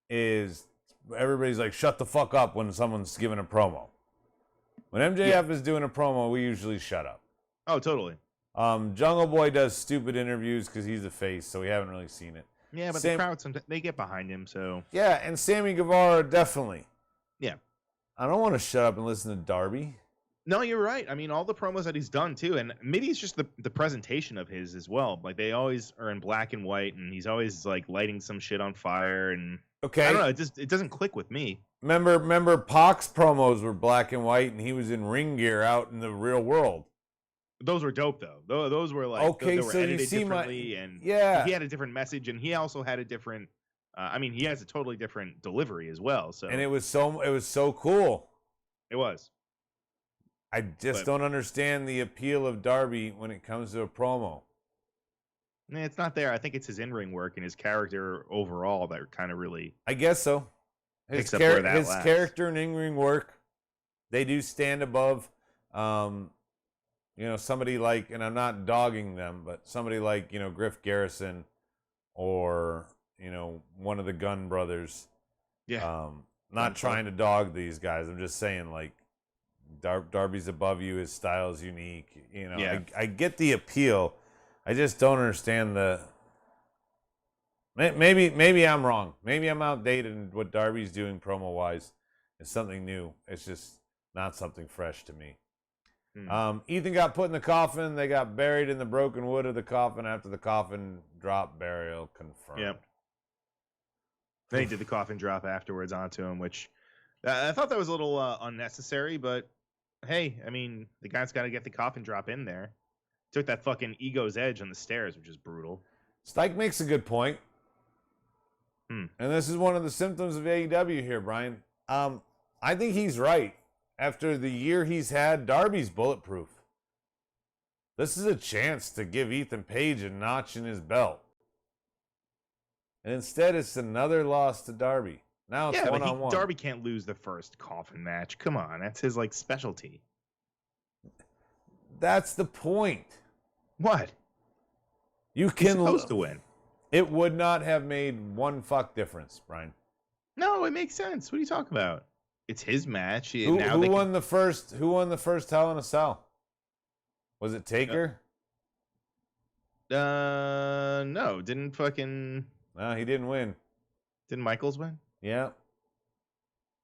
is everybody's like, shut the fuck up when someone's giving a promo. When MJF is doing a promo, we usually shut up. Oh, totally. Jungle Boy does stupid interviews because he's a face, so we haven't really seen it. Yeah, but the crowd, they get behind him, so... Yeah, and Sammy Guevara, definitely. Yeah. I don't want to shut up and listen to Darby. No, you're right. I mean, all the promos that he's done, too, and maybe it's just the presentation of his as well. Like, they always are in black and white, and he's always, lighting some shit on fire, and Okay. I don't know. It doesn't click with me. Remember Pac's promos were black and white, and he was in ring gear out in the real world. Those were dope though. Those were like okay. they were So edited you see differently, and he had a different message, and he also had a different. I mean, he has a totally different delivery as well. So and it was so cool. It was. I just don't understand the appeal of Darby when it comes to a promo. It's not there. I think it's his in-ring work and his character overall that kind of really. I guess so. His character and in-ring work, they do stand above, somebody like, and I'm not dogging them, but somebody like, Griff Garrison or, one of the Gunn brothers. Yeah. Not trying to dog these guys. I'm just saying, like, Darby's above you. His style is unique. Yeah. I get the appeal. I just don't understand the. Maybe I'm wrong. Maybe I'm outdated, and what Darby's doing promo wise is something new. It's just not something fresh to me. Ethan got put in the coffin. They got buried in the broken wood of the coffin after the coffin drop. Burial confirmed. Yep. They did the coffin drop afterwards onto him, which I thought that was a little unnecessary. But hey, I mean, the guy's got to get the coffin drop in there. Took that fucking ego's edge on the stairs, which is brutal. Stike makes a good point. And this is one of the symptoms of AEW here, Brian. I think he's right. After the year he's had, Darby's bulletproof. This is a chance to give Ethan Page a notch in his belt. And instead, it's another loss to Darby. Now it's one-on-one. Darby can't lose the first coffin match. Come on, that's his specialty. That's the point. What? You can supposed to win. It would not have made one fuck difference, Brian. No, it makes sense. What are you talking about? It's his match. Who won the first Hell in a Cell? Was it Taker? No, didn't fucking. No, he didn't win. Didn't Michaels win? Yeah.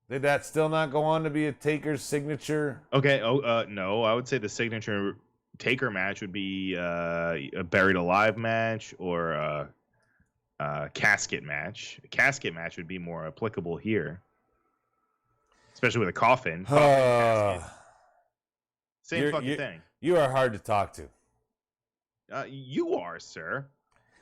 Did that still not go on to be a Taker's signature? Okay. No, I would say the signature Taker match would be a Buried Alive match or a casket match. A casket match would be more applicable here, especially with a coffin. Same fucking thing. You are hard to talk to. You are, sir.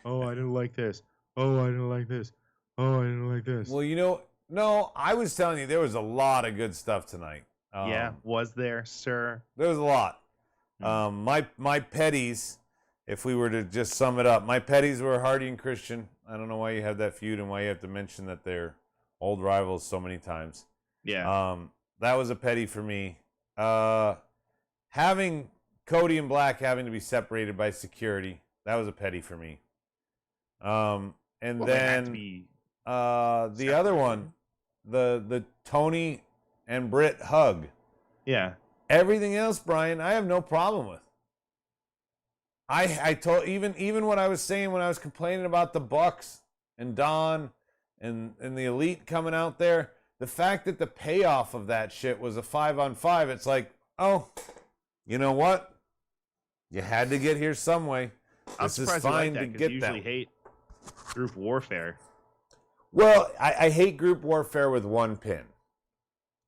Oh, I didn't like this. Oh, I didn't like this. Oh, I didn't like this. Well, no, I was telling you there was a lot of good stuff tonight. Yeah, was there, sir? There was a lot. My petties, if we were to just sum it up, my petties were Hardy and Christian. I don't know why you have that feud and why you have to mention that they're old rivals so many times. Yeah. That was a petty for me. Having Cody and Black having to be separated by security, that was a petty for me. And then the other one, the Tony and Britt hug. Yeah. Everything else, Brian, I have no problem with. I told even what I was saying when I was complaining about the Bucks and Don and the Elite coming out there, the fact that the payoff of that shit was a 5-on-5, it's like, oh, you know what? You had to get here some way. I'm this surprised is fine you like that, to because get you that. usually hate group warfare. Well, I hate group warfare with one pin.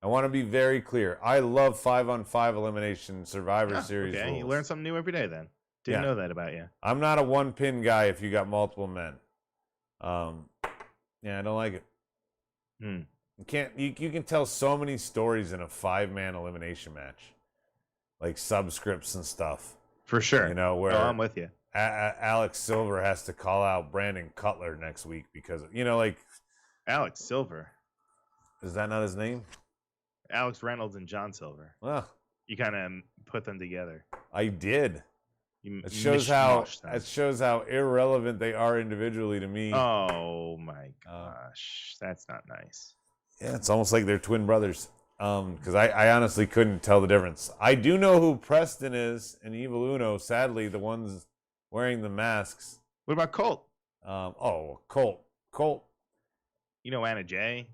I want to be very clear. I love 5-on-5 elimination Survivor Series rules. You learn something new every day then. Didn't know that about you. I'm not a one-pin guy if you got multiple men. I don't like it. You can tell so many stories in a 5-man elimination match. Like subscripts and stuff. For sure. Where I'm with you. Alex Silver has to call out Brandon Cutler next week because, Alex Silver. Is that not his name? Alex Reynolds and John Silver. Well, you kind of put them together. I did. It shows how irrelevant they are individually to me. Oh my gosh, that's not nice. Yeah, it's almost like they're twin brothers. Because I honestly couldn't tell the difference. I do know who Preston is and Evil Uno. Sadly, the ones wearing the masks. What about Colt? Colt. Anna Jay.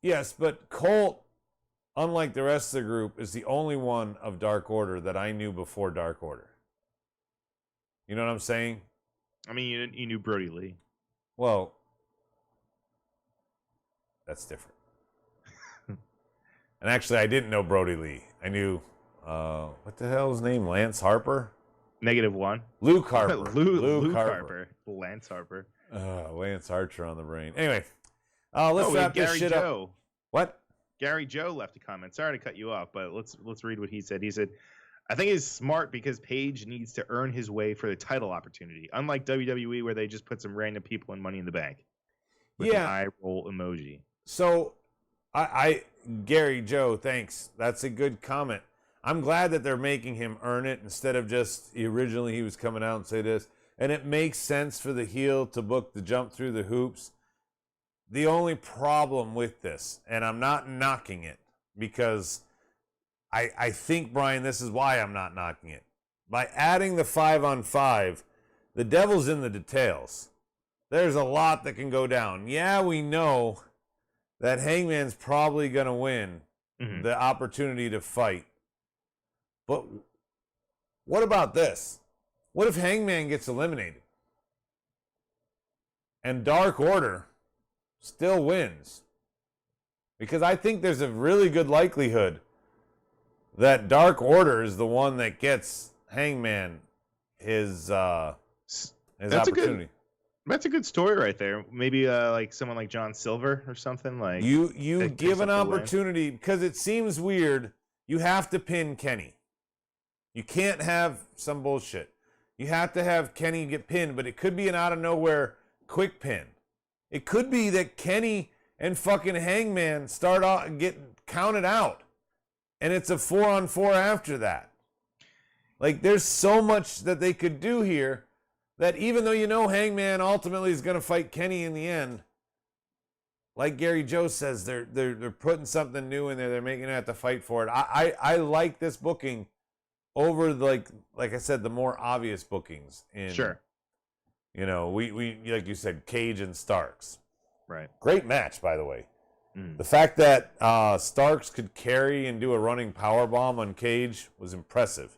Yes, but Colt, unlike the rest of the group, is the only one of Dark Order that I knew before Dark Order. You know what I'm saying? I mean, you knew Brody Lee. Well, That's different. And actually, I didn't know Brody Lee. I knew, what the hell is his name? Lance Harper? -1. Luke Harper. Luke Harper. Lance Harper. Lance Archer on the brain. Anyway, let's wrap this Gary shit Joe. up. What? Gary Joe left a comment. Sorry to cut you off, but let's read what he said. He said, I think it's smart because Page needs to earn his way for the title opportunity. Unlike WWE, where they just put some random people in Money in the Bank. With an eye roll emoji. So, Gary Joe, thanks. That's a good comment. I'm glad that they're making him earn it instead of just originally he was coming out and say this. And it makes sense for the heel to book the jump through the hoops. The only problem with this, and I'm not knocking it, because I think, Brian, this is why I'm not knocking it. By adding the 5-on-5, the devil's in the details. There's a lot that can go down. Yeah, we know that Hangman's probably going to win the opportunity to fight. But what about this? What if Hangman gets eliminated? And Dark Order still wins? Because I think there's a really good likelihood that Dark Order is the one that gets Hangman his opportunity. That's a good story right there. Maybe like someone like John Silver or something like. You give an opportunity because it seems weird. You have to pin Kenny. You can't have some bullshit. You have to have Kenny get pinned, but it could be an out of nowhere quick pin. It could be that Kenny and fucking Hangman start off and get counted out, and it's a 4-on-4 after that. Like, there's so much that they could do here that even though you know Hangman ultimately is going to fight Kenny in the end, like Gary Joe says, they're putting something new in there. They're making it have to fight for it. I like this booking over like I said, the more obvious bookings. Sure. You know, we like you said, Cage and Starks. Right. Great match, by the way. The fact that Starks could carry and do a running power bomb on Cage was impressive.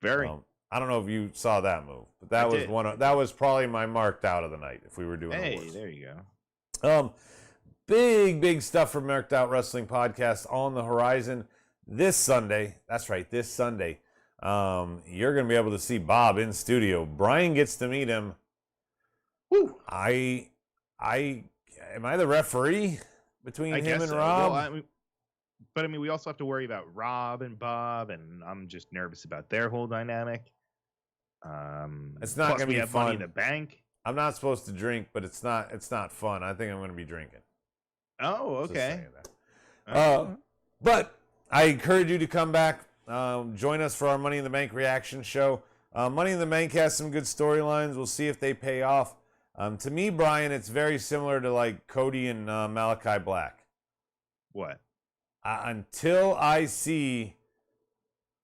Very. I don't know if you saw that move, but that was probably my marked out of the night if we were doing awards. There you go. Big stuff for Marked Out Wrestling Podcast on the horizon this Sunday. That's right, this Sunday. You're going to be able to see Bob in studio. Brian gets to meet him. Woo! Am I the referee between him and so. Rob? Well, but we also have to worry about Rob and Bob, and I'm just nervous about their whole dynamic. It's not going to be fun. Money in the Bank. I'm not supposed to drink, but it's not fun. I think I'm going to be drinking. Oh, okay. But I encourage you to come back. Join us for our Money in the Bank reaction show. Money in the Bank has some good storylines. We'll see if they pay off. To me, Brian, it's very similar to like Cody and Malachi Black. What? Until I see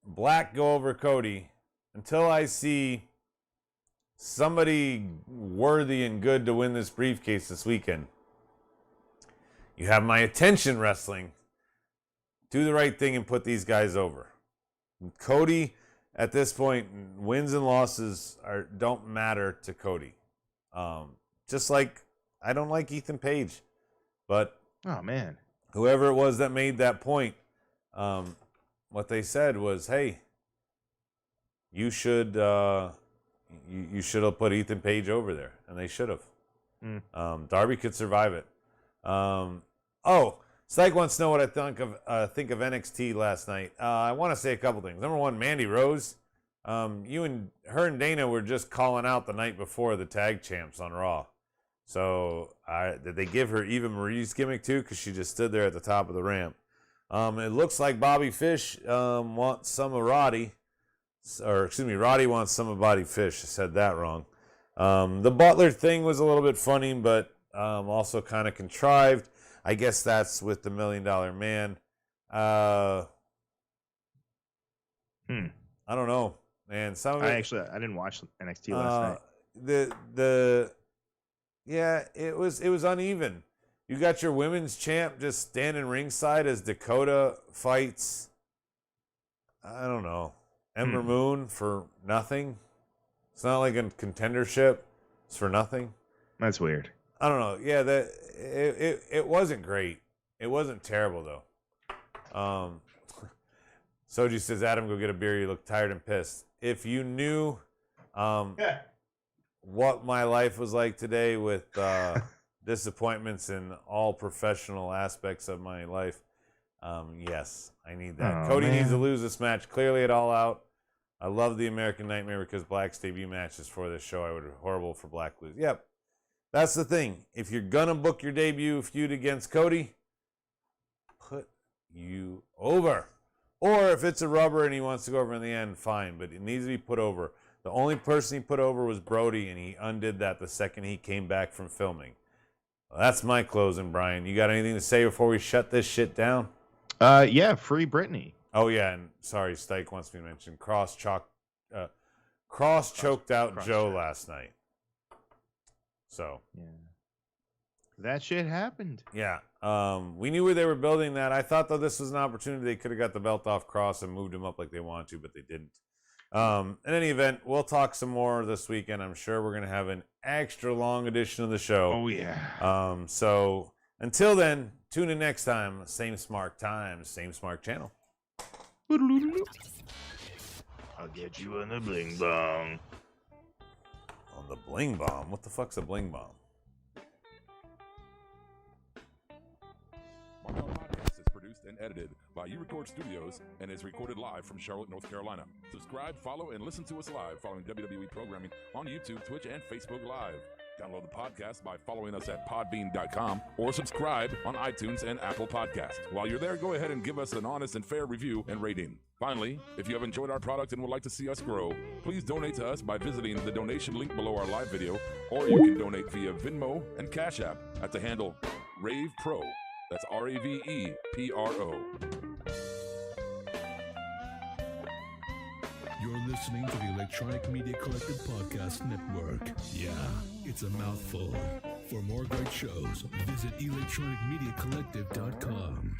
Black go over Cody, until I see somebody worthy and good to win this briefcase this weekend, you have my attention, wrestling. Do the right thing and put these guys over. Cody, at this point, wins and losses don't matter to Cody. Just like I don't like Ethan Page, but oh man, whoever it was that made that point, what they said was, "Hey, you should you should have put Ethan Page over there," and they should have. Darby could survive it. Syke wants to know what I think of NXT last night. I want to say a couple things. Number one, Mandy Rose. Her and Dana were just calling out the night before the tag champs on Raw. So did they give her Eva Marie's gimmick too? Because she just stood there at the top of the ramp. It looks like Bobby Fish wants some of Roddy. Or excuse me, Roddy wants some of Bobby Fish. I said that wrong. The Butler thing was a little bit funny, but also kind of contrived. I guess that's with the $1 Million Man. I don't know, man. Some of it, I didn't watch NXT last night. It was uneven. You got your women's champ just standing ringside as Dakota fights. I don't know, Ember Moon for nothing. It's not like a contendership. It's for nothing. That's weird. I don't know. Yeah, it wasn't great. It wasn't terrible though. Soji says, Adam, go get a beer. You look tired and pissed. If you knew what my life was like today with disappointments in all professional aspects of my life, yes, I need that. Cody needs to lose this match clearly at All Out. I love the American Nightmare because Black's debut matches for this show. I would be horrible for Black lose. Yep, that's the thing. If you're gonna book your debut feud against Cody, put you over. Or if it's a rubber and he wants to go over in the end, fine, but it needs to be put over. The only person he put over was Brody, and he undid that the second he came back from filming. Well, that's my closing, Brian. You got anything to say before we shut this shit down? Yeah, free Britney. Oh, yeah, and sorry, Stike wants me to mention cross-choked out Joe last night. So. Yeah. That shit happened. Yeah. We knew where they were building that. I thought, though, this was an opportunity. They could have got the belt off Cross and moved him up like they wanted to, but they didn't. In any event, we'll talk some more this weekend. I'm sure we're going to have an extra long edition of the show. Oh, yeah. So until then, tune in next time. Same smart time, same smart channel. I'll get you on the bling bong. On the bling bomb? What the fuck's a bling bomb? Our podcast is produced and edited by U-Record Studios and is recorded live from Charlotte, North Carolina. Subscribe, follow, and listen to us live following WWE programming on YouTube, Twitch, and Facebook Live. Download the podcast by following us at podbean.com or subscribe on iTunes and Apple Podcasts. While you're there, go ahead and give us an honest and fair review and rating. Finally, if you have enjoyed our product and would like to see us grow, please donate to us by visiting the donation link below our live video, or you can donate via Venmo and Cash App at the handle Ravepro. That's Ravepro. You're listening to the Electronic Media Collective Podcast Network. Yeah, it's a mouthful. For more great shows, visit electronicmediacollective.com.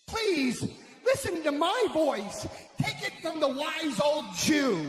Please, listen to my voice. Take it from the wise old Jew.